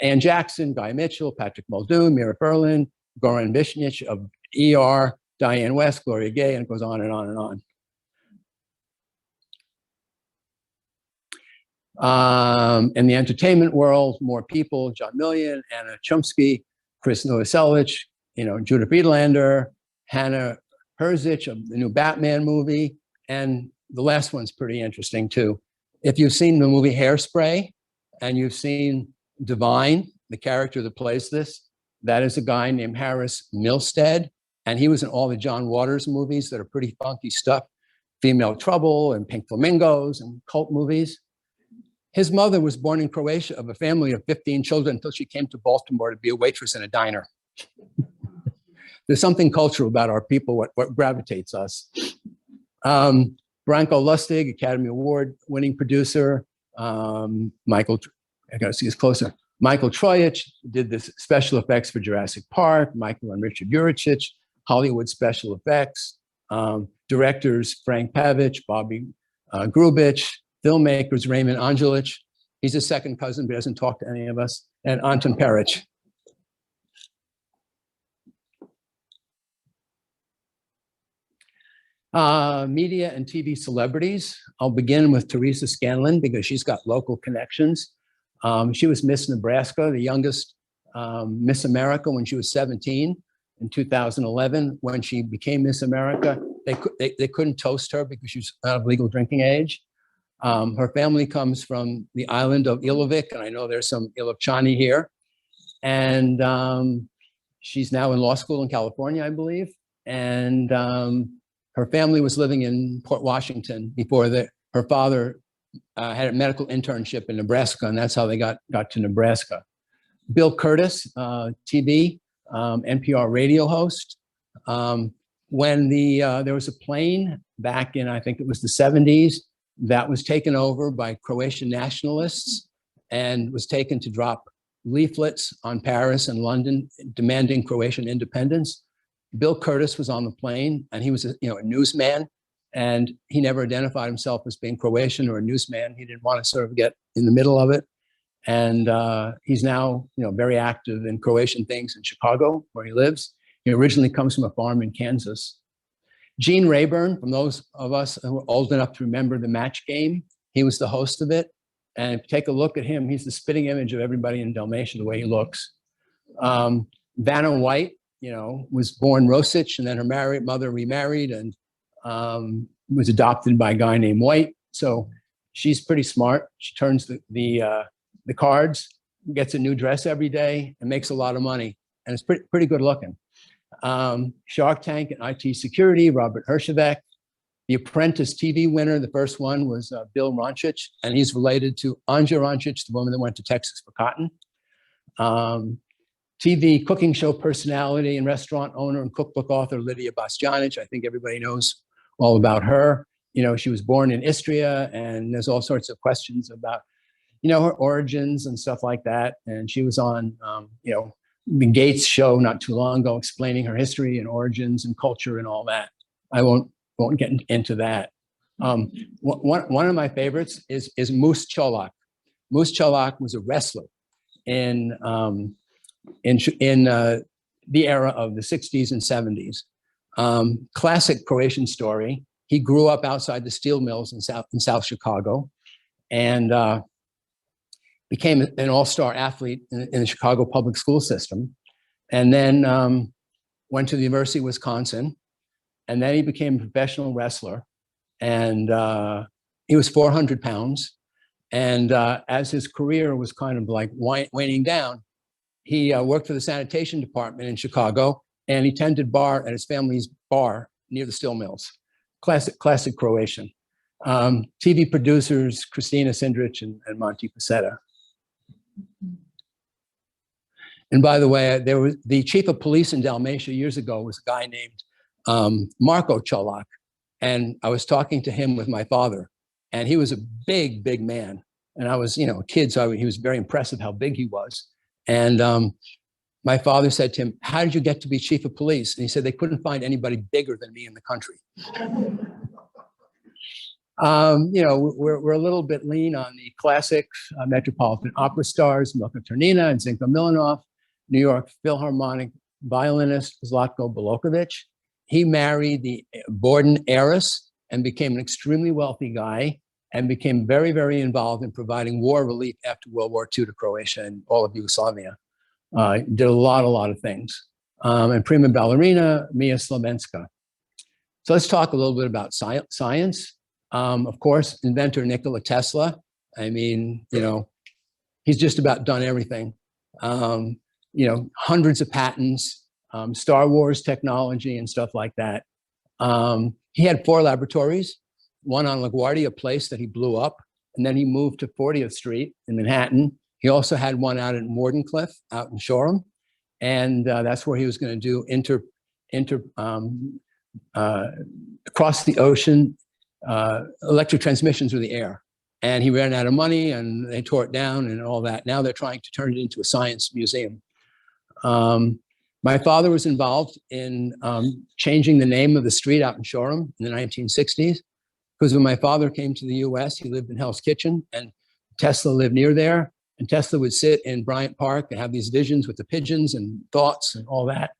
Ann Jackson, Guy Mitchell, Patrick Muldoon, Mira Furlan, Goran Vishnich of ER, Diane West, Gloria Gay, and it goes on and on and on. In the entertainment world, more people: John Million, Anna Chomsky, Chris Novoselic, Judith Friedlander, Hannah Herzich of the new Batman movie, and the last one's pretty interesting too. If you've seen the movie Hairspray and you've seen Divine, the character that plays this, that is a guy named Harris Milstead, and he was in all the John Waters movies that are pretty funky stuff, Female Trouble and Pink Flamingos and cult movies. His mother was born in Croatia of a family of 15 children until she came to Baltimore to be a waitress in a diner. There's something cultural about our people, what gravitates us. Branko Lustig, Academy Award winning producer. I gotta see this closer. Michael Troyich did the special effects for Jurassic Park. Michael and Richard Juricic, Hollywood special effects. Directors Frank Pavich, Bobby Grubich. Filmmakers Raymond Angelich. He's a second cousin, but doesn't talk to any of us. And Anton Perich. Media and TV celebrities. I'll begin with Teresa Scanlon because she's got local connections. She was Miss Nebraska, the youngest Miss America when she was 17 in 2011. When she became Miss America, they couldn't toast her because she was out of legal drinking age. Her family comes from the island of Ilovik, and I know there's some Ilovchani here. And she's now in law school in California, I believe. And her family was living in Port Washington before her father had a medical internship in Nebraska, and that's how they got to Nebraska. Bill Curtis, TV, NPR radio host. When there was a plane back in, I think it was the 70s, that was taken over by Croatian nationalists and was taken to drop leaflets on Paris and London demanding Croatian independence. Bill Curtis was on the plane, and he was a newsman, and he never identified himself as being Croatian or a newsman. He didn't want to sort of get in the middle of it. And he's now very active in Croatian things in Chicago, where he lives. He originally comes from a farm in Kansas. Gene Rayburn, from those of us who are old enough to remember the Match Game, he was the host of it. And if you take a look at him, he's the spitting image of everybody in Dalmatia, the way he looks. Vanna White, was born Rosich, and then her mother remarried and was adopted by a guy named White. So she's pretty smart. She turns the cards, gets a new dress every day, and makes a lot of money. And it's pretty good looking. Shark Tank and IT Security, Robert Hershevek. The Apprentice TV winner, the first one, was Bill Ronchich, and he's related to Anja Ronchich, the woman that went to Texas for cotton. TV cooking show personality and restaurant owner and cookbook author Lydia Bastianich. I think everybody knows all about her. She was born in Istria, and there's all sorts of questions about, her origins and stuff like that. And she was on, the Gates show not too long ago, explaining her history and origins and culture and all that. I won't get into that. One of my favorites is Moose Cholak. Moose Cholak was a wrestler in the era of the 60s and 70s. Classic Croatian story. He grew up outside the steel mills in South Chicago, and became an all-star athlete in the Chicago public school system, and then went to the University of Wisconsin, and then he became a professional wrestler, and he was 400 pounds. And as his career was kind of like waning down, he worked for the sanitation department in Chicago, and he tended bar at his family's bar near the steel mills. Classic Croatian. TV producers, Christina Sindrich and Monty Pasetta. And by the way, there was the chief of police in Dalmatia years ago was a guy named Marko Cholak. And I was talking to him with my father, and he was a big man. And I was, a kid, so he was very impressive how big he was. And my father said to him, "How did you get to be chief of police?" And he said, "They couldn't find anybody bigger than me in the country." We're a little bit lean on the classic Metropolitan Opera stars, Milka Ternina and Zinka Milanov, New York Philharmonic violinist Zlatko Bolokovic. He married the Borden heiress and became an extremely wealthy guy, and became very, very involved in providing war relief after World War II to Croatia and all of Yugoslavia. Did a lot of things. And prima ballerina, Mia Slavenska. So let's talk a little bit about science. Of course, inventor Nikola Tesla. I mean, he's just about done everything. Hundreds of patents, Star Wars technology and stuff like that. He had 4 laboratories, one on LaGuardia Place that he blew up, and then he moved to 40th Street in Manhattan. He also had one out at Mordencliff, out in Shoreham, and that's where he was going to do across the ocean electric transmission through the air. And he ran out of money, and they tore it down and all that. Now they're trying to turn it into a science museum. My father was involved in changing the name of the street out in Shoreham in the 1960s, because when my father came to the US, he lived in Hell's Kitchen, and Tesla lived near there. And Tesla would sit in Bryant Park and have these visions with the pigeons and thoughts and all that.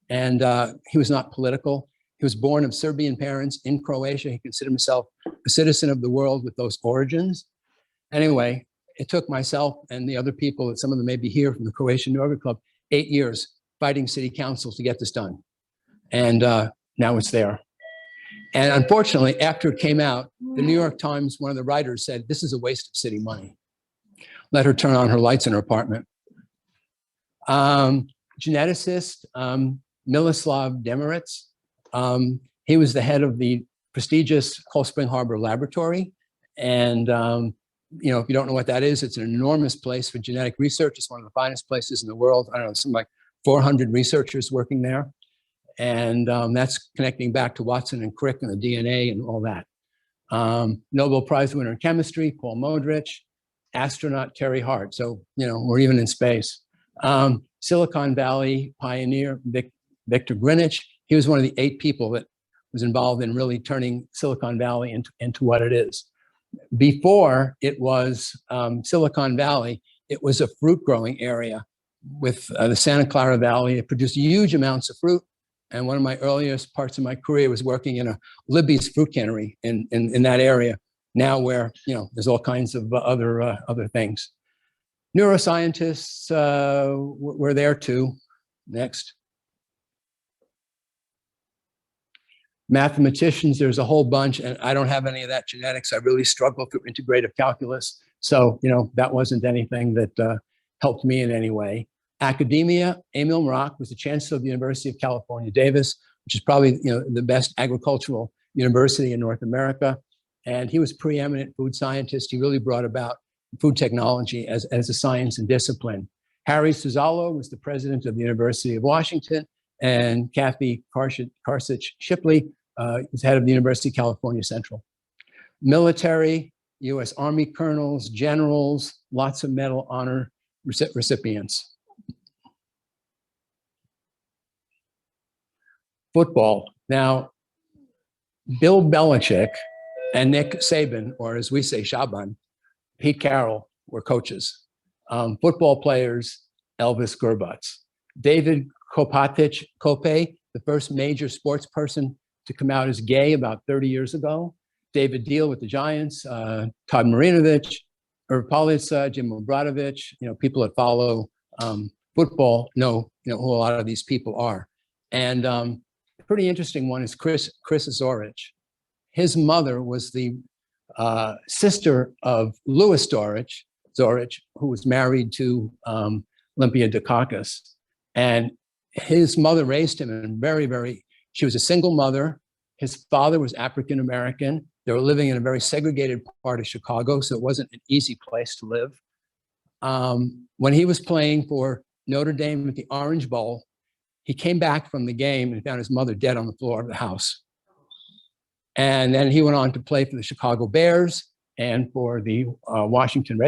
And he was not political. He was born of Serbian parents in Croatia. He considered himself a citizen of the world with those origins. Anyway, it took myself and the other people, some of them may be here from the Croatian Yoga Club, 8 years fighting city councils to get this done. And now it's there. And unfortunately, after it came out, the New York Times, one of the writers said, "This is a waste of city money. Let her turn on her lights in her apartment." Geneticist, Miloslav Demeritz. He was the head of the prestigious Cold Spring Harbor Laboratory. And, if you don't know what that is, it's an enormous place for genetic research. It's one of the finest places in the world. I don't know, something like 400 researchers working there. And that's connecting back to Watson and Crick and the DNA and all that. Nobel Prize winner in chemistry, Paul Modrich. Astronaut Terry Hart. So, we're even in space. Silicon Valley pioneer Victor Greenwich. He was one of the 8 people that was involved in really turning Silicon Valley into what it is. Before it was Silicon Valley, it was a fruit growing area with the Santa Clara Valley. It produced huge amounts of fruit. And one of my earliest parts of my career was working in a Libby's fruit cannery in that area. Now where, there's all kinds of other things. Neuroscientists were there too. Next. Mathematicians, there's a whole bunch, and I don't have any of that genetics. I really struggled through integrative calculus. So, that wasn't anything that helped me in any way. Academia, Emil Mrak was the chancellor of the University of California, Davis, which is probably, the best agricultural university in North America. And he was preeminent food scientist. He really brought about food technology as a science and discipline. Harry Suzalo was the president of the University of Washington, and Kathy Karsich Shipley is head of the University of California Central. Military, US Army colonels, generals, lots of medal honor recipients. Football. Now, Bill Belichick and Nick Saban, or as we say, Shaban, Pete Carroll were coaches. Football players, Elvis Gerbutz. David Kopatich, Kope, the first major sports person to come out as gay about 30 years ago. David Deal with the Giants, Todd Marinovich, Irv Polica, Jim Obradovich, people that follow football know, who a lot of these people are. And a pretty interesting one is Chris Zorich. His mother was the sister of Louis Zorich, who was married to Olympia Dukakis. And his mother raised him and she was a single mother. His father was African-American. They were living in a very segregated part of Chicago, so it wasn't an easy place to live. When he was playing for Notre Dame at the Orange Bowl, he came back from the game and found his mother dead on the floor of the house. And then he went on to play for the Chicago Bears and for the Washington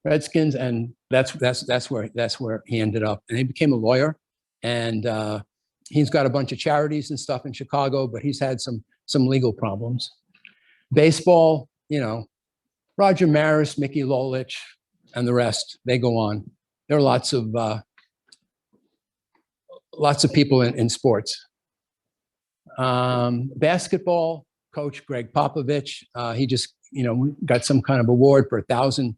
Redskins, and that's where he ended up. And he became a lawyer, and he's got a bunch of charities and stuff in Chicago, but he's had some legal problems. Baseball, Roger Maris, Mickey Lolich, and the rest, they go on. There are lots of people in sports. Basketball coach Greg Popovich, he just got some kind of award for 1,000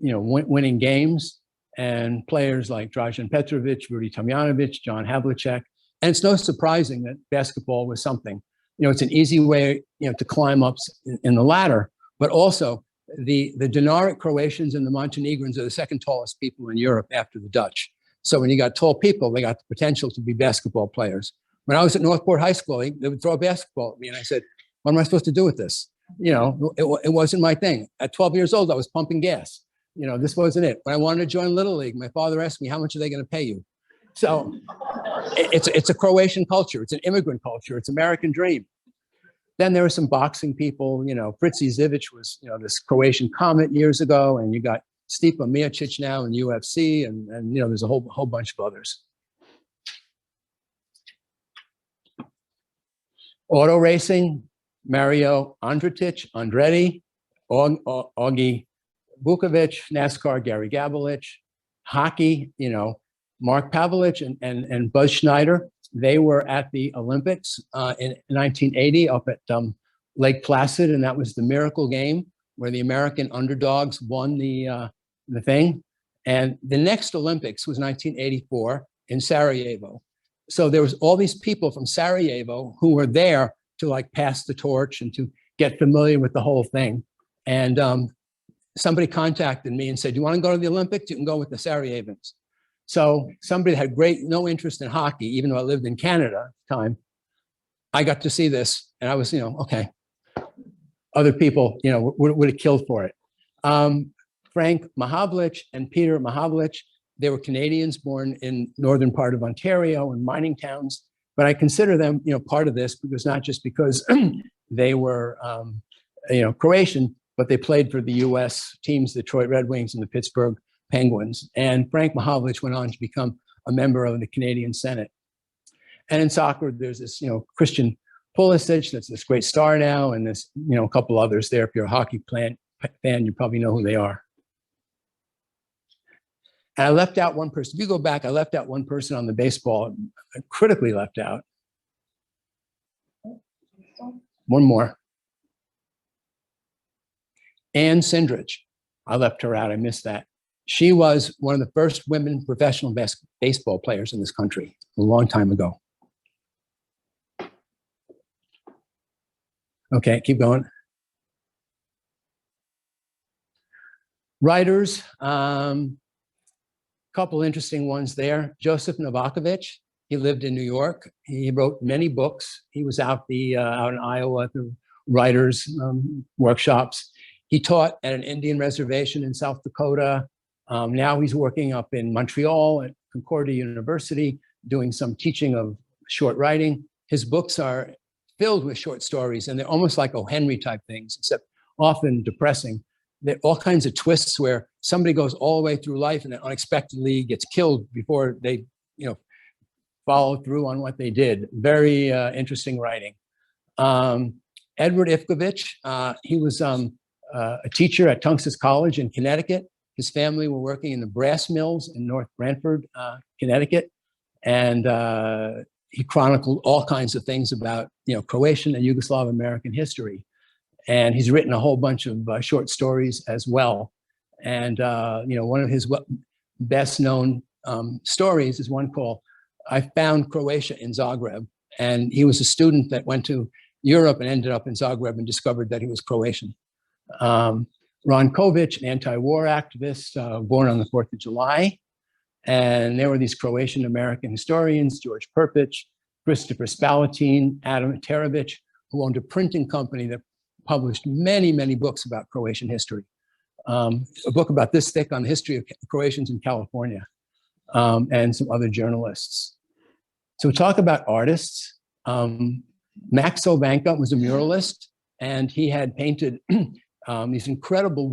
winning games, and players like Dražen Petrovic, Rudy Tomjanovic, John Havlicek. And it's no surprising that basketball was something. It's an easy way to climb up in the ladder, but also the Dinaric Croatians and the Montenegrins are the second tallest people in Europe after the Dutch. So when you got tall people, they got the potential to be basketball players. When I was at Northport High School, they would throw a basketball at me, and I said, what am I supposed to do with this? It wasn't my thing. At 12 years old, I was pumping gas. This wasn't it. When I wanted to join Little League, my father asked me, how much are they going to pay you? So it's a Croatian culture. It's an immigrant culture. It's American dream. Then there were some boxing people. Fritzi Zivic was, this Croatian comet years ago, and you got Stipe Miocic now in UFC, and there's a whole bunch of others. Auto racing, Mario Andretti, Augie Bukovic, NASCAR, Gary Gabelich, hockey, Mark Pavelich and Buzz Schneider. They were at the Olympics in 1980 up at Lake Placid, and that was the miracle game where the American underdogs won the thing. And the next Olympics was 1984 in Sarajevo. So there was all these people from Sarajevo who were there to pass the torch and to get familiar with the whole thing. And somebody contacted me and said, do you want to go to the Olympics? You can go with the Sarajevans. So somebody had no interest in hockey, even though I lived in Canada at the time. I got to see this, and I was, okay. Other people, would have killed for it. Frank Mahavlich and Peter Mahavlich, they were Canadians born in northern part of Ontario in mining towns, but I consider them, part of this because not just because they were, Croatian, but they played for the U.S. teams, the Detroit Red Wings and the Pittsburgh Penguins. And Frank Mahavlich went on to become a member of the Canadian Senate. And in soccer, there's this, Christian Pulisic, that's this great star now, and this, a couple others there. If you're a hockey fan, you probably know who they are. And I left out one person. If you go back, I left out one person on the baseball, I critically left out. One more. Ann Sindrich. I left her out. I missed that. She was one of the first women professional baseball players in this country a long time ago. Okay, keep going. Writers, couple interesting ones there. Joseph Novakovich, he lived in New York. He wrote many books. He was out in Iowa at the writers' workshops. He taught at an Indian reservation in South Dakota. Now he's working up in Montreal at Concordia University, doing some teaching of short writing. His books are filled with short stories, and they're almost like O. Henry type things, except often depressing. There are all kinds of twists where somebody goes all the way through life and then unexpectedly gets killed before they, follow through on what they did. Very interesting writing. Edward Ivkovic, he was a teacher at Tungus College in Connecticut. His family were working in the brass mills in North Branford, Connecticut. And he chronicled all kinds of things about, Croatian and Yugoslav American history. And he's written a whole bunch of short stories as well. And, one of his best known stories is one called I Found Croatia in Zagreb. And he was a student that went to Europe and ended up in Zagreb and discovered that he was Croatian. Ron Kovic, an anti-war activist, born on the 4th of July. And there were these Croatian American historians, George Perpic, Christopher Spalatin, Adam Terovic, who owned a printing company that published many, many books about Croatian history. A book about this thick on the history of Croatians in California, and some other journalists. So we talk about artists. Max Sovanka was a muralist, and he had painted these incredible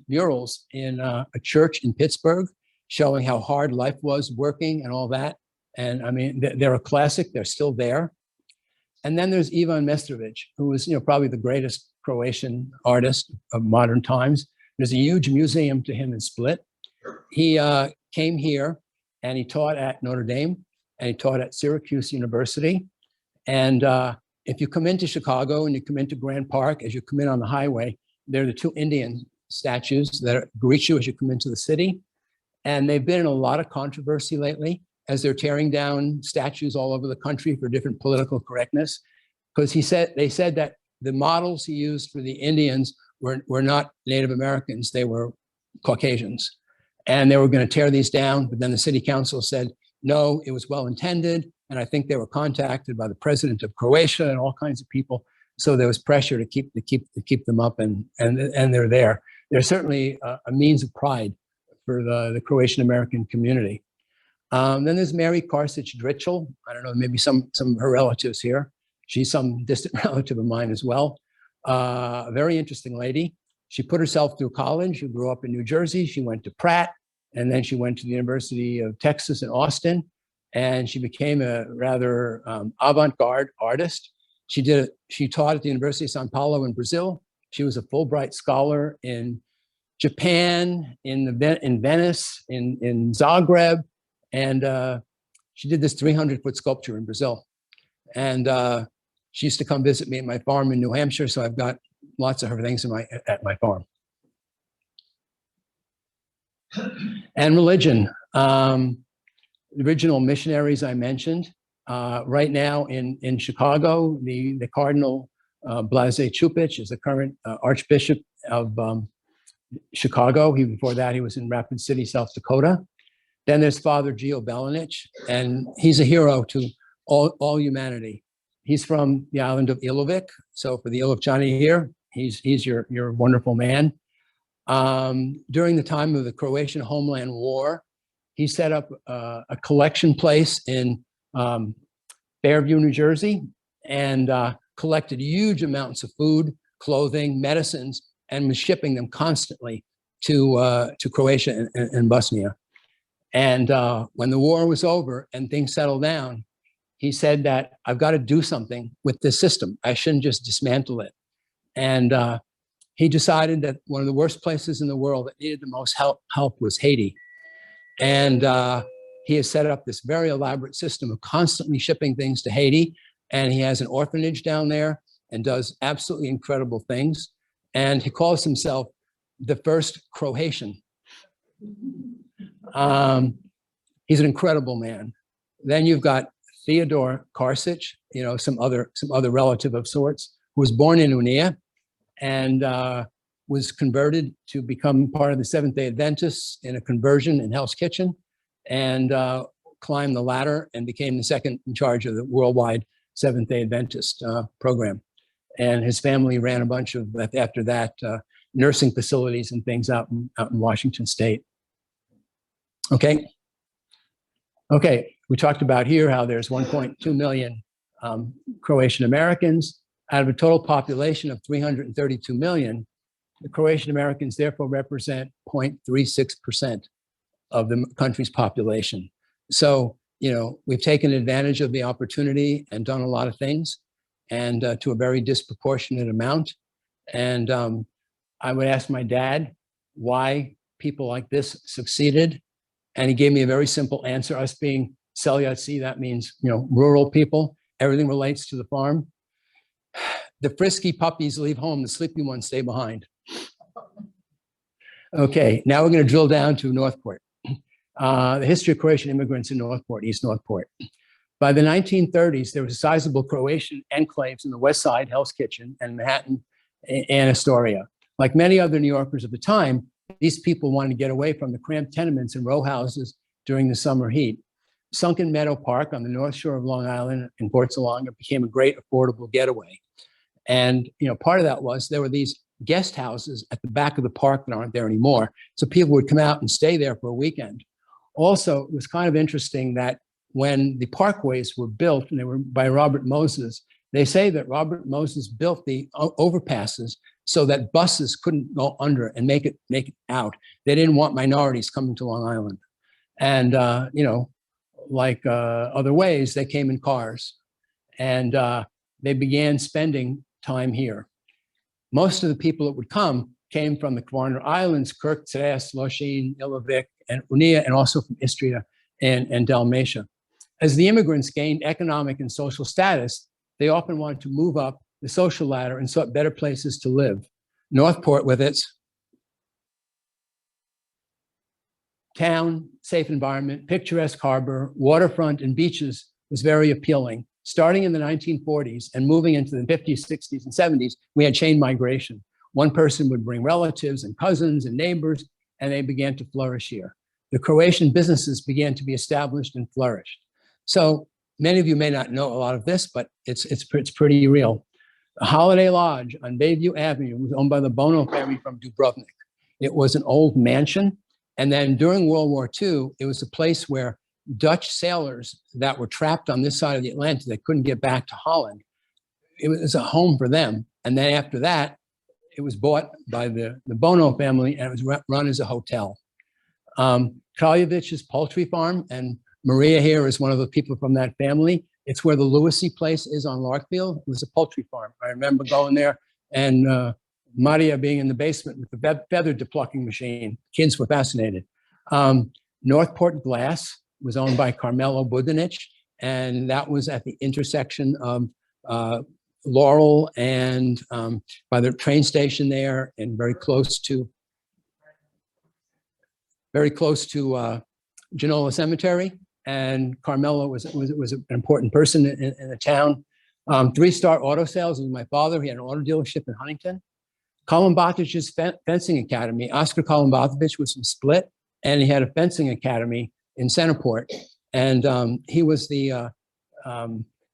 murals in a church in Pittsburgh, showing how hard life was working and all that. And I mean, they're a classic, they're still there. And then there's Ivan Mestrovic, who was, probably the greatest Croatian artist of modern times. There's a huge museum to him in Split. He came here and he taught at Notre Dame and he taught at Syracuse University. And if you come into Chicago and you come into Grand Park, as you come in on the highway, there are the two Indian statues that greet you as you come into the city. And they've been in a lot of controversy lately as they're tearing down statues all over the country for different political correctness. Because they said that the models he used for the Indians were not Native Americans, they were Caucasians. And they were going to tear these down, but then the city council said, no, it was well intended. And I think they were contacted by the president of Croatia and all kinds of people. So there was pressure to keep them up, and they're there. They're certainly a means of pride for the Croatian American community. Then there's Mary Karsic Dritchel. I don't know, maybe some of her relatives here. She's some distant relative of mine as well. A very interesting lady. She put herself through college. She grew up in New Jersey. She went to Pratt, and then she went to the University of Texas in Austin, and she became a rather avant-garde artist. She taught at the University of Sao Paulo in Brazil. She was a Fulbright scholar in Japan, in Venice, in Zagreb, and she did this 300-foot sculpture in Brazil. And she used to come visit me at my farm in New Hampshire, so I've got lots of her things at my farm. And religion. The original missionaries I mentioned. Right now in Chicago, the Cardinal Blaze Chupic is the current Archbishop of Chicago. Before that, he was in Rapid City, South Dakota. Then there's Father Gio Belanich, and he's a hero to all humanity. He's from the island of Ilovik. So for the Ilovčani here, he's your wonderful man. During the time of the Croatian Homeland War, he set up a collection place in Fairview, New Jersey, and collected huge amounts of food, clothing, medicines, and was shipping them constantly to Croatia and Bosnia. And when the war was over and things settled down, he said that I've got to do something with this system. I shouldn't just dismantle it. And he decided that one of the worst places in the world that needed the most help was Haiti. And he has set up this very elaborate system of constantly shipping things to Haiti. And he has an orphanage down there and does absolutely incredible things. And he calls himself the first Croatian. He's an incredible man. Then you've got Theodore Karsic, some other relative of sorts, who was born in Unia and was converted to become part of the Seventh-day Adventists in a conversion in Hell's Kitchen, and climbed the ladder and became the second in charge of the worldwide Seventh-day Adventist program. And his family ran a bunch of, after that, nursing facilities and things out in Washington State. Okay, we talked about here how there's 1.2 million Croatian Americans. Out of a total population of 332 million, the Croatian Americans therefore represent 0.36% of the country's population. So, we've taken advantage of the opportunity and done a lot of things. and to a very disproportionate amount. And I would ask my dad why people like this succeeded. And he gave me a very simple answer. Us being Selyatsi, that means, rural people. Everything relates to the farm. The frisky puppies leave home, the sleepy ones stay behind. Okay, now we're going to drill down to Northport. The history of Croatian immigrants in Northport, East Northport. By the 1930s, there was a sizable Croatian enclaves in the West Side, Hell's Kitchen, and Manhattan and Astoria. Like many other New Yorkers of the time, these people wanted to get away from the cramped tenements and row houses during the summer heat. Sunken Meadow Park on the North Shore of Long Island in Port Salonga became a great affordable getaway. And part of that was there were these guest houses at the back of the park that aren't there anymore. So people would come out and stay there for a weekend. Also, it was kind of interesting that when the parkways were built, and they were by Robert Moses, they say that Robert Moses built the overpasses so that buses couldn't go under and make it out. They didn't want minorities coming to Long Island. And, like other ways, they came in cars. And they began spending time here. Most of the people that would come came from the Kvarner Islands, Kirk, Tres, Loshin, Ilovik, and Unia, and also from Istria and Dalmatia. As the immigrants gained economic and social status, they often wanted to move up the social ladder and sought better places to live. Northport, with its town, safe environment, picturesque harbor, waterfront, and beaches, was very appealing. Starting in the 1940s and moving into the 50s, 60s, and 70s, we had chain migration. One person would bring relatives and cousins and neighbors, and they began to flourish here. The Croatian businesses began to be established and flourished. So many of you may not know a lot of this, but it's pretty real. The Holiday Lodge on Bayview Avenue was owned by the Bono family from Dubrovnik. It was an old mansion. And then during World War II, it was a place where Dutch sailors that were trapped on this side of the Atlantic, they couldn't get back to Holland. It was a home for them. And then after that, it was bought by the Bono family, and it was run as a hotel. Kraljevich's poultry farm, and Maria here is one of the people from that family. It's where the Lewisy place is on Larkfield. It was a poultry farm. I remember going there and Maria being in the basement with the feather depulking machine. Kids were fascinated. Northport Glass was owned by Carmelo Budanich, and that was at the intersection of Laurel and by the train station there, and very close to Genola Cemetery. And Carmelo was an important person in the town. 3-Star Auto Sales was my father. He had an auto dealership in Huntington. Kolumbatovic's fencing academy. Oscar Kolumbatovich was from Split, and he had a fencing academy in Centerport. And he was the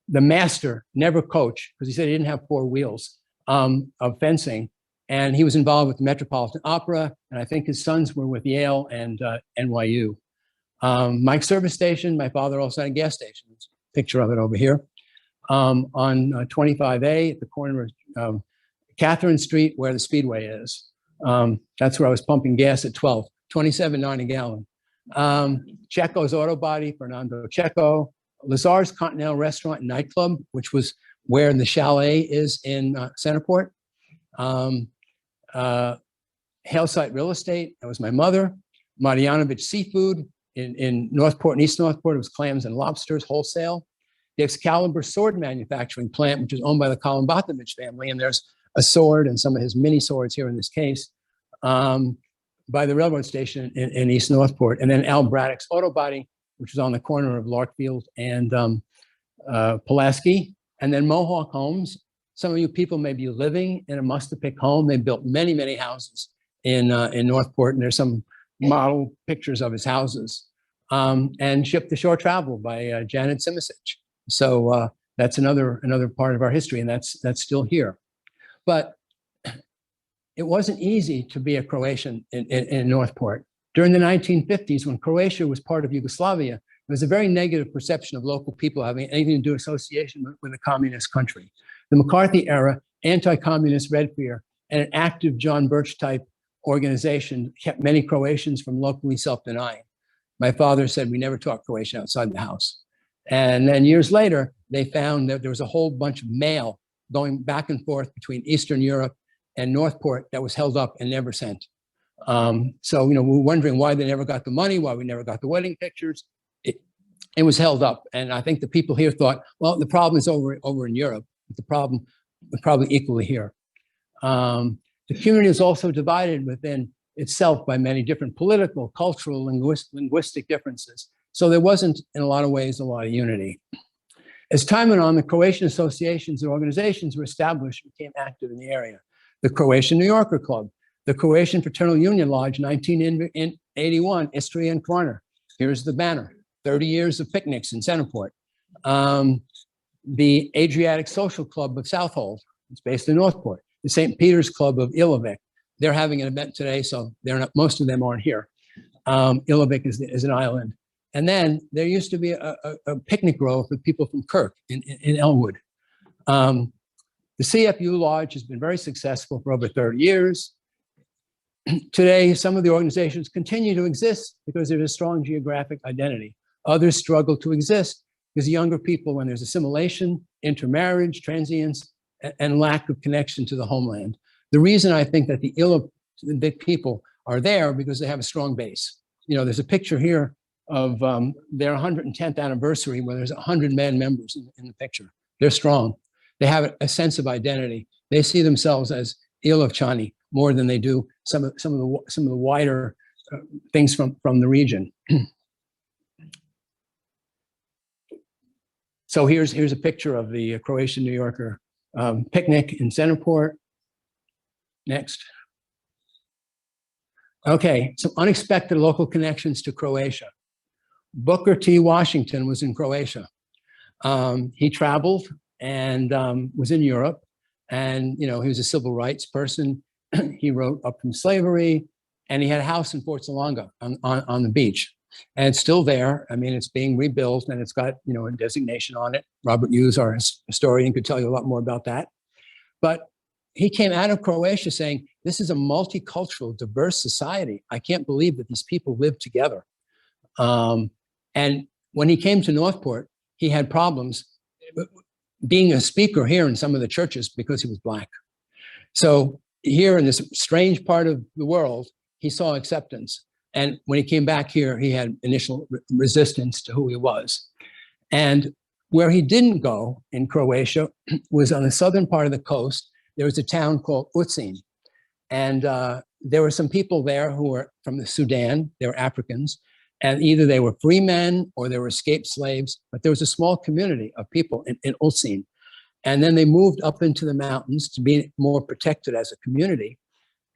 master, never coach, because he said he didn't have 4 wheels of fencing. And he was involved with the Metropolitan Opera, and I think his sons were with Yale and NYU. Mike's service station, my father also had a gas station. There's a picture of it over here. On 25A at the corner of Catherine Street, where the Speedway is. That's where I was pumping gas at 27.9 a gallon. Checo's Auto Body, Fernando Checo. Lazar's Continental Restaurant and Nightclub, which was where the chalet is in Centerport. Halesite Real Estate, that was my mother. Marjanovic Seafood in Northport and East Northport, it was clams and lobsters wholesale. The Excalibur Sword Manufacturing Plant, which is owned by the Kolumbatovich family, and there's a sword and some of his mini swords here in this case, by the railroad station in East Northport. And then Al Braddock's Auto Body, which is on the corner of Larkfield and Pulaski. And then Mohawk Homes. Some of you people may be living in a Mustapic home. They built many, many houses in Northport, and there's some model pictures of his houses. And Ship to Shore Travel by Janet Simicic. So that's another part of our history, and that's still here. But it wasn't easy to be a Croatian in Northport. During the 1950s, when Croatia was part of Yugoslavia, there was a very negative perception of local people having anything to do association with a communist country. The McCarthy era, anti-communist red fear, and an active John Birch type organization kept many Croatians from locally self-denying. My father said we never taught Croatian outside the house. And then years later, they found that there was a whole bunch of mail going back and forth between Eastern Europe and Northport that was held up and never sent. So, we're wondering why they never got the money, why we never got the wedding pictures. It was held up. And I think the people here thought, well, the problem is over in Europe. But the problem was probably equally here. The community is also divided within itself by many different political, cultural, linguistic differences. So there wasn't, in a lot of ways, a lot of unity. As time went on, the Croatian associations and organizations were established and became active in the area. The Croatian New Yorker Club, the Croatian Fraternal Union Lodge, 1981, Istria and Kvarner. Here's the banner, 30 years of picnics in Centerport. The Adriatic Social Club of Southold, it's based in Northport. The St. Peter's Club of Ilovik, they're having an event today, so they're not, most of them aren't here. Ilovik is an island. And then there used to be a picnic grove for people from Kirk in Elwood. The CFU Lodge has been very successful for over 30 years. Today, some of the organizations continue to exist because there's a strong geographic identity. Others struggle to exist because younger people, when there's assimilation, intermarriage, transience, and lack of connection to the homeland. The reason I think that the Ilovik people are there because they have a strong base. There's a picture here of their 110th anniversary where there's 100 band members in the picture. They're strong. They have a sense of identity. They see themselves as Ilovčani more than they do some of the wider things from the region. So here's a picture of the Croatian New Yorker picnic in Centerport. Next. Okay, some unexpected local connections to Croatia. Booker T. Washington was in Croatia. He traveled and was in Europe, and he was a civil rights person. He wrote Up From Slavery, and he had a house in Fort Salonga on the beach. And it's still there. I mean, it's being rebuilt, and it's got a designation on it. Robert Hughes, our historian, could tell you a lot more about that. But he came out of Croatia saying, this is a multicultural, diverse society. I can't believe that these people live together. And when he came to Northport, he had problems being a speaker here in some of the churches because he was Black. So here in this strange part of the world, he saw acceptance. And when he came back here, he had initial resistance to who he was. And where he didn't go in Croatia was on the southern part of the coast. There was a town called Ucin. And there were some people there who were from the Sudan. They were Africans. And either they were free men or they were escaped slaves. But there was a small community of people in Ucin. And then they moved up into the mountains to be more protected as a community.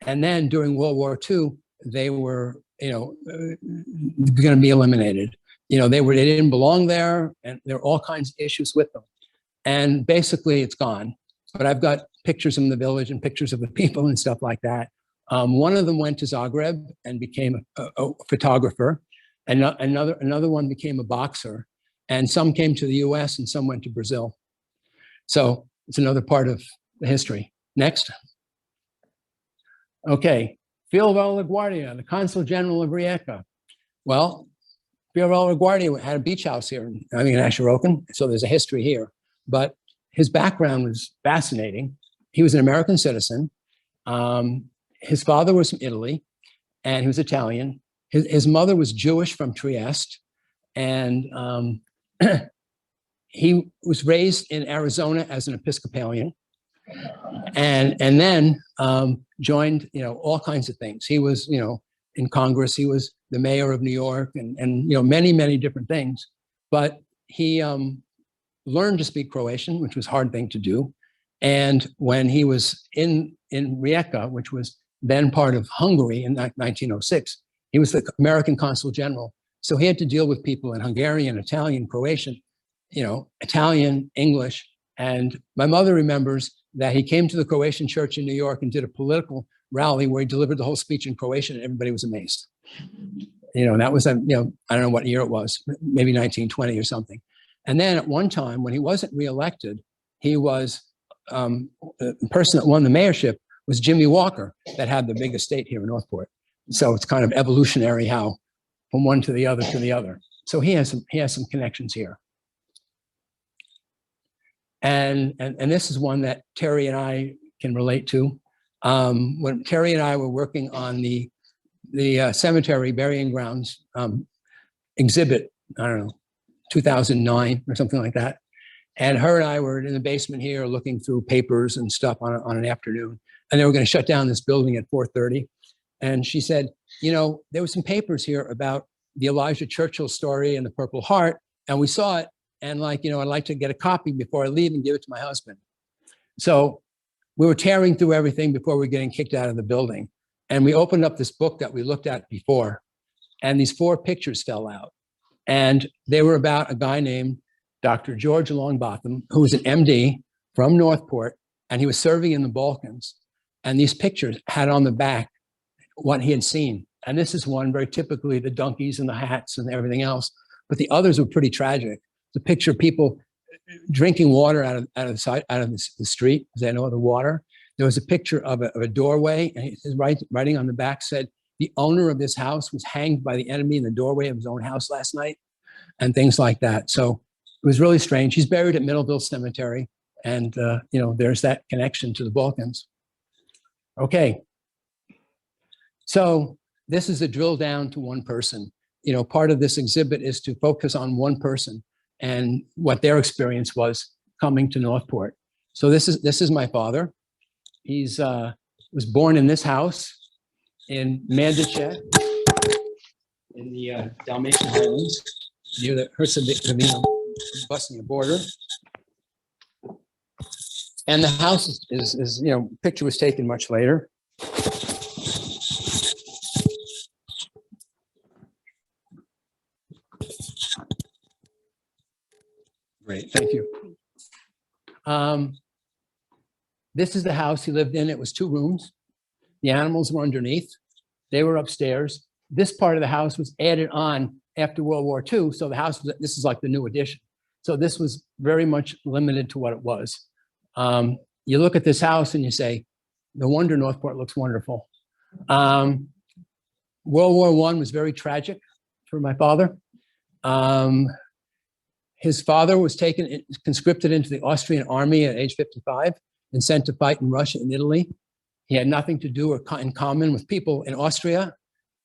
And then during World War II, they were, going to be eliminated. They didn't belong there, and there are all kinds of issues with them. And basically, it's gone. But I've got pictures of the village and pictures of the people and stuff like that. One of them went to Zagreb and became a photographer. And another one became a boxer. And some came to the US and some went to Brazil. So it's another part of the history. Next. Okay. Fiorello LaGuardia, the Consul General of Rijeka. Well, Fiorello LaGuardia had a beach house here in Asheroken, so there's a history here. But his background was fascinating. He was an American citizen. His father was from Italy, and he was Italian. His mother was Jewish from Trieste, and he was raised in Arizona as an Episcopalian. And then joined, all kinds of things. He was, in Congress. He was the mayor of New York, and many, many different things. But he learned to speak Croatian, which was a hard thing to do. And when he was in Rijeka, which was then part of Hungary in 1906, he was the American Consul General. So he had to deal with people in Hungarian, Italian, Croatian, Italian, English. And my mother remembers that he came to the Croatian church in New York and did a political rally where he delivered the whole speech in Croatian, and everybody was amazed. That was, I don't know what year it was, maybe 1920 or something. And then at one time, when he wasn't reelected, he was, the person that won the mayorship was Jimmy Walker, that had the big estate here in Northport. So it's kind of evolutionary how from one to the other. So he has some connections here. And this is one that Terry and I can relate to. When Terry and I were working on the cemetery burying grounds exhibit, I don't know, 2009 or something like that. And her and I were in the basement here looking through papers and stuff on an afternoon. And they were going to shut down this building at 4:30. And she said, you know, there were some papers here about the Elijah Churchill story and the Purple Heart. And we saw it. And like, you know, I'd like to get a copy before I leave and give it to my husband. So we were tearing through everything before we were getting kicked out of the building. And we opened up this book that we looked at before. And these 4 pictures fell out. And they were about a guy named Dr. George Longbotham, who was an MD from Northport, and he was serving in the Balkans. And these pictures had on the back what he had seen. And this is one very typically the donkeys and the hats and everything else. But the others were pretty tragic. The picture of people drinking water out of the street because they had no other water. There was a picture of a doorway, and his writing on the back said, "The owner of this house was hanged by the enemy in the doorway of his own house last night," and things like that. So it was really strange. He's buried at Middleville Cemetery, and you know, there's that connection to the Balkans. Okay, so this is a drill down to one person. You know, part of this exhibit is to focus on one person and what their experience was coming to Northport. So this is my father. He's was born in this house in Mandice in the Dalmatian Highlands near the Herzegovina-Bosnia border. And the house is, you know, picture was taken much later. Great, thank you. This is the house he lived in. It was 2 rooms. The animals were underneath. They were upstairs. This part of the house was added on after World War II. So the house, this is like the new addition. So this was very much limited to what it was. You look at this house and you say, no wonder Northport looks wonderful. World War I was very tragic for my father. His father was conscripted into the Austrian army at age 55 and sent to fight in Russia and Italy. He had nothing to do or in common with people in Austria.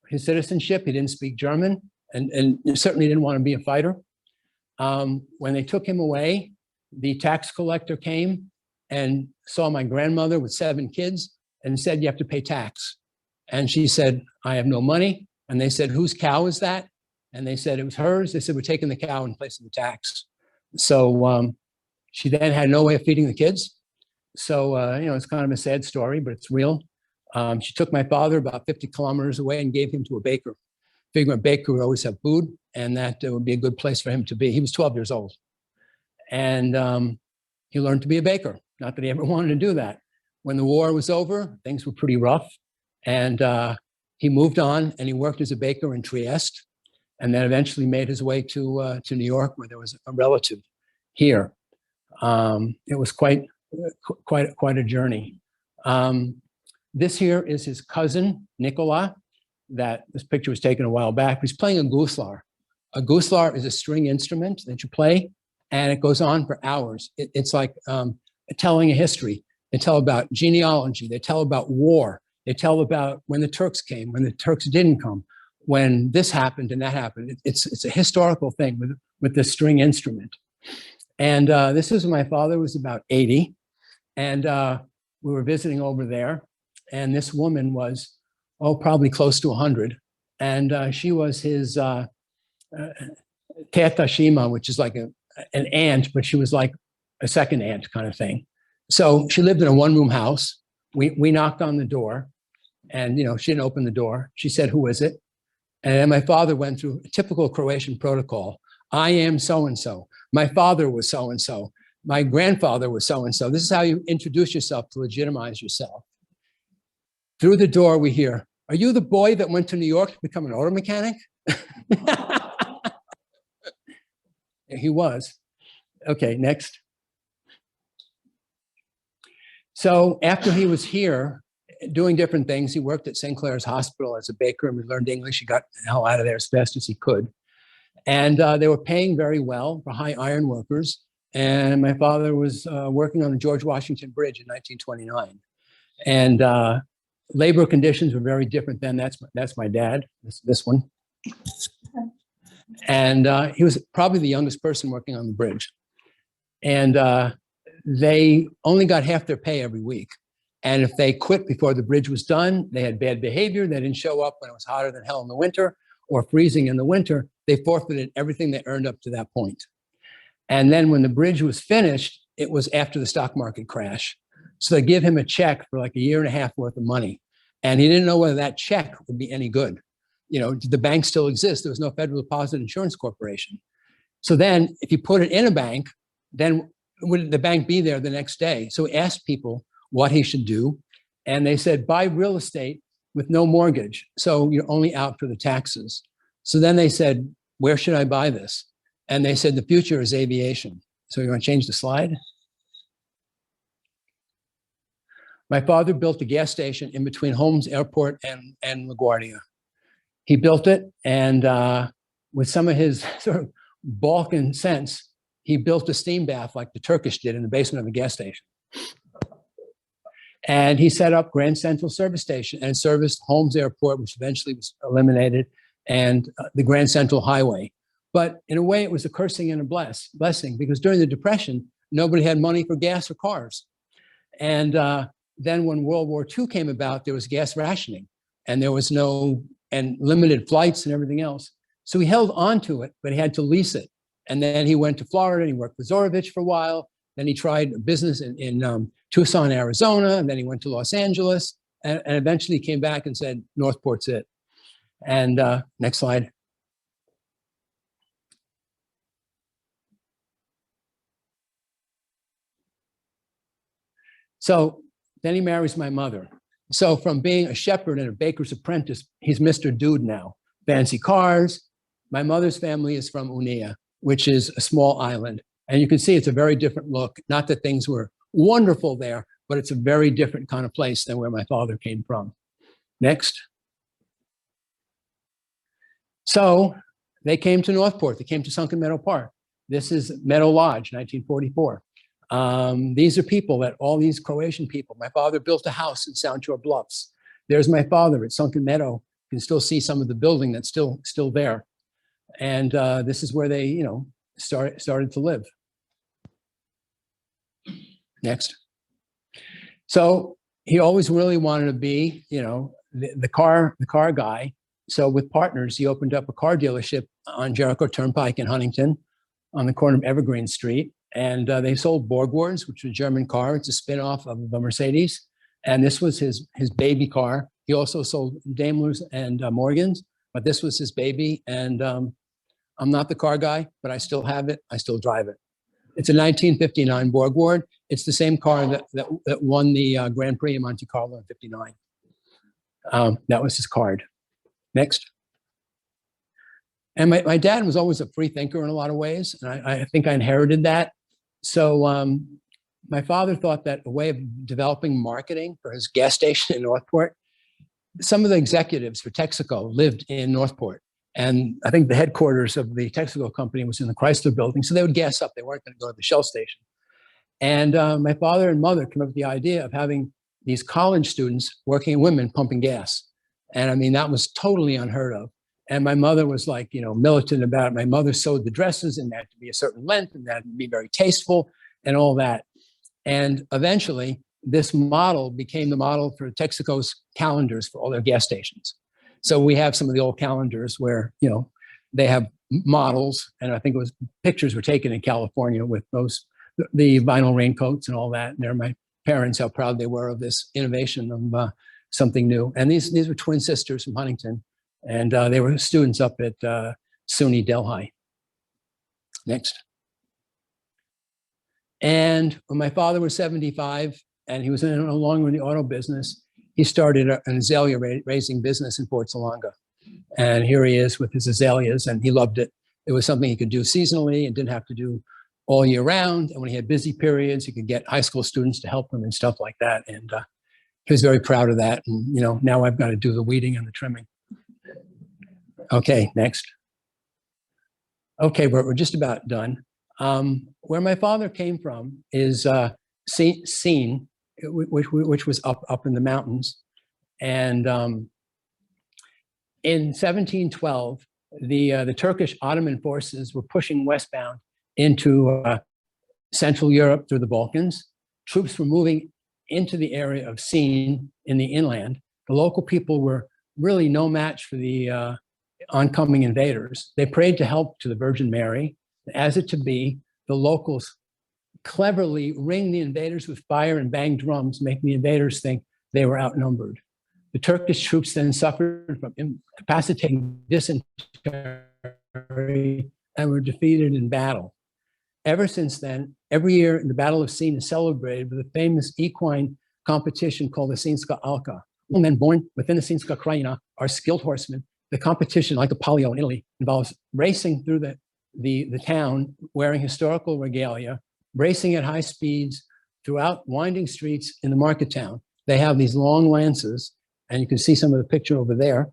His citizenship, he didn't speak German and certainly didn't want to be a fighter. When they took him away, the tax collector came and saw my grandmother with 7 kids and said, "You have to pay tax." And she said, "I have no money." And they said, "Whose cow is that?" And they said it was hers. They said, "We're taking the cow in place of the tax." So she then had no way of feeding the kids. So, you know, it's kind of a sad story, but it's real. She took my father about 50 kilometers away and gave him to a baker, figuring a baker would always have food and that would be a good place for him to be. He was 12 years old. And he learned to be a baker. Not that he ever wanted to do that. When the war was over, things were pretty rough. And he moved on and he worked as a baker in Trieste. And then eventually made his way to New York, where there was a relative here. It was quite a journey. This here is his cousin, Nicola. This picture was taken a while back. He's playing a guslar. A guslar is a string instrument that you play, and it goes on for hours. It's like telling a history. They tell about genealogy. They tell about war. They tell about when the Turks came, when the Turks didn't come, when this happened and that happened. It's a historical thing with this string instrument. And this is when my father was about 80. And we were visiting over there. And this woman was, probably close to 100. And she was his Teta Shima, which is like an aunt, but she was like a second aunt kind of thing. So she lived in a 1-room house. We knocked on the door and, you know, she didn't open the door. She said, "Who is it?" And then my father went through a typical Croatian protocol. "I am so-and-so. My father was so-and-so. My grandfather was so-and-so." This is how you introduce yourself to legitimize yourself. Through the door, we hear, "Are you the boy that went to New York to become an auto mechanic?" He was. Okay, next. So after he was here doing different things, he worked at St. Clair's Hospital as a baker, and we learned English. He got the hell out of there as fast as he could. And they were paying very well for high iron workers. and my father was working on the George Washington Bridge in 1929. And labor conditions were very different then. That's my dad, this one. And he was probably the youngest person working on the bridge. And they only got half their pay every week. And if they quit before the bridge was done, they had bad behavior, they didn't show up when it was hotter than hell in the winter or freezing in the winter, they forfeited everything they earned up to that point. And then when the bridge was finished, it was after the stock market crash. So they give him a check for like a year and a half worth of money. And he didn't know whether that check would be any good. You know, did the bank still exist? There was no Federal Deposit Insurance Corporation. So then if you put it in a bank, then would the bank be there the next day? So he asked people what he should do. And they said, buy real estate with no mortgage. So you're only out for the taxes. So then they said, where should I buy this? And they said, the future is aviation. So you want to change the slide? My father built a gas station in between Holmes Airport and LaGuardia. He built it, and with some of his sort of Balkan sense, he built a steam bath like the Turkish did in the basement of a gas station. And he set up Grand Central Service Station and serviced Holmes Airport, which eventually was eliminated, and the Grand Central Highway. But in a way, it was a cursing and a blessing, because during the Depression, nobody had money for gas or cars. And then when World War II came about, there was gas rationing, and there was and limited flights and everything else. So he held on to it, but he had to lease it. And then he went to Florida and he worked for Zorovich for a while. Then he tried a business in Tucson, Arizona, and then he went to Los Angeles, and eventually came back and said, Northport's it. And next slide. So then he marries my mother. So from being a shepherd and a baker's apprentice, he's Mr. Dude now. Fancy cars. My mother's family is from Unia, which is a small island. And you can see it's a very different look. Not that things were wonderful there, but it's a very different kind of place than where my father came from. Next. So they came to Northport. They came to Sunken Meadow Park. This is Meadow Lodge, 1944. These are people that all these Croatian people, my father built a house in Sound Shore Bluffs. There's my father at Sunken Meadow. You can still see some of the building that's still there. And this is where they, started to live. Next. So he always really wanted to be, the car guy. So with partners, he opened up a car dealership on Jericho Turnpike in Huntington on the corner of Evergreen Street. And they sold Borgwards, which was a German car. It's a spin-off of the Mercedes. And this was his baby car. He also sold Daimlers and Morgans, but this was his baby. And I'm not the car guy, but I still have it. I still drive it. It's a 1959 Borgward. It's the same car that won the Grand Prix in Monte Carlo in '59. That was his card. Next. And my dad was always a free thinker in a lot of ways. And I think I inherited that. So my father thought that a way of developing marketing for his gas station in Northport, some of the executives for Texaco lived in Northport. And I think the headquarters of the Texaco company was in the Chrysler building. So they would gas up. They weren't going to go to the Shell station. And my father and mother came up with the idea of having these college students, working women, pumping gas. And I mean, that was totally unheard of. And my mother was like, militant about it. My mother sewed the dresses, and that had to be a certain length, and that had to be very tasteful and all that. And eventually, this model became the model for Texaco's calendars for all their gas stations. So we have some of the old calendars where, they have models, and I think it was pictures were taken in California with the vinyl raincoats and all that. And they're my parents, how proud they were of this innovation of something new. And these were twin sisters from Huntington. And they were students up at SUNY Delhi. Next. And when my father was 75 and he was no longer in the auto business, he started an azalea raising business in Fort Salonga. And here he is with his azaleas, and he loved it. It was something he could do seasonally and didn't have to do all year round. And when he had busy periods, he could get high school students to help him and stuff like that. And he was very proud of that. And, now I've got to do the weeding and the trimming. Okay, next. Okay, we're just about done. Where my father came from is Seen, which was up in the mountains. And in 1712, the Turkish Ottoman forces were pushing westbound into Central Europe through the Balkans. Troops were moving into the area of Seen in the inland. The local people were really no match for the oncoming invaders. They prayed to help to the Virgin Mary. As it to be, the locals cleverly ring the invaders with fire and bang drums, making the invaders think they were outnumbered. The Turkish troops then suffered from incapacitating dysentery and were defeated in battle. Ever since then, every year the Battle of Seen is celebrated with a famous equine competition called the Sinska Alka. Men born within the Sinska Krajina are skilled horsemen. The competition, like a polio in Italy, involves racing through the town wearing historical regalia, racing at high speeds throughout winding streets in the market town. They have these long lances, and you can see some of the picture over there,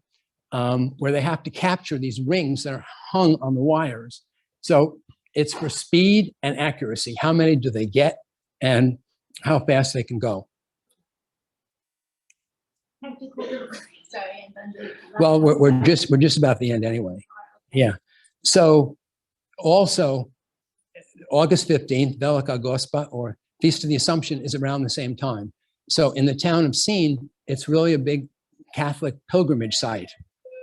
where they have to capture these rings that are hung on the wires. So it's for speed and accuracy. How many do they get and how fast they can go? Well, we're just about the end anyway. Yeah. So also August 15th, Velika Gospa, or Feast of the Assumption, is around the same time. So in the town of Seen, it's really a big Catholic pilgrimage site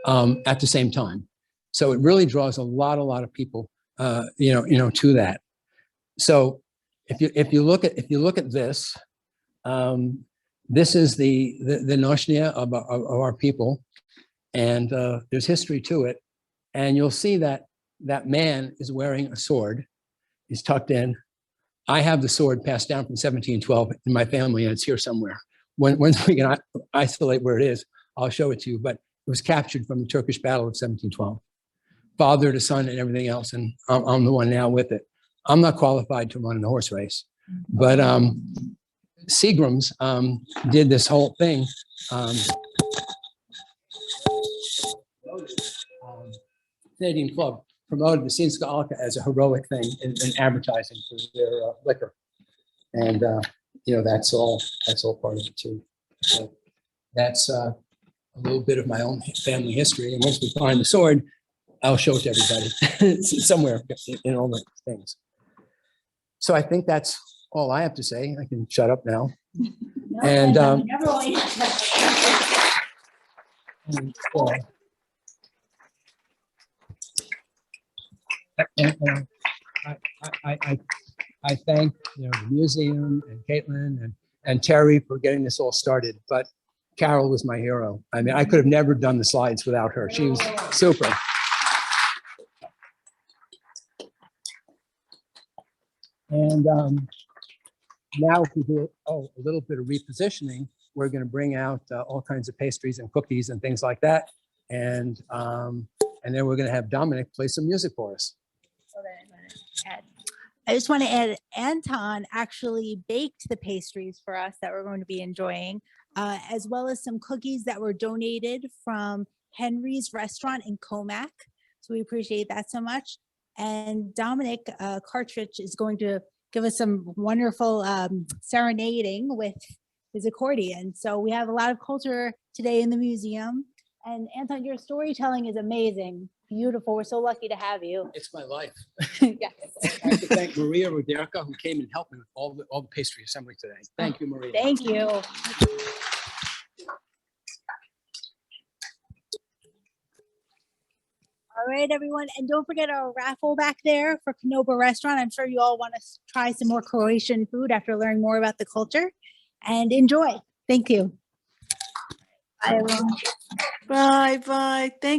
at the same time. So it really draws a lot of people, to that. So if you look at this, this is the noshnia of our people, and there's history to it. And you'll see that that man is wearing a sword. He's tucked in. I have the sword passed down from 1712 in my family, and it's here somewhere. Once we can isolate where it is, I'll show it to you. But it was captured from the Turkish battle of 1712. Father to son and everything else, and I'm the one now with it. I'm not qualified to run in the horse race, but Seagrams did this whole thing. Canadian Club promoted the Sinska Alka as a heroic thing in advertising for their liquor, and that's all part of it too. So that's a little bit of my own family history, and once we find the sword, I'll show it to everybody. It's somewhere in all the things. So I think that's all I have to say. I can shut up now. And I thank the museum and Caitlin and Terry for getting this all started. But Carol was my hero. I mean, I could have never done the slides without her. She was super. And now if we do a little bit of repositioning, we're going to bring out all kinds of pastries and cookies and things like that. And then we're going to have Dominic play some music for us. I just want to add, Anton actually baked the pastries for us that we're going to be enjoying, as well as some cookies that were donated from Henry's restaurant in Comac. So we appreciate that so much. And Dominic Cartridge is going to give us some wonderful serenading with his accordion. So we have a lot of culture today in the museum. And Anton, your storytelling is amazing. Beautiful. We're so lucky to have you. It's my life. Yes. I have to thank Maria Roderka, who came and helped me with all the pastry assembly today. Thank you, Maria. Thank you. All right, everyone. And don't forget our raffle back there for Kanoba Restaurant. I'm sure you all want to try some more Croatian food after learning more about the culture, and enjoy. Thank you. Bye, everyone. Bye. Thank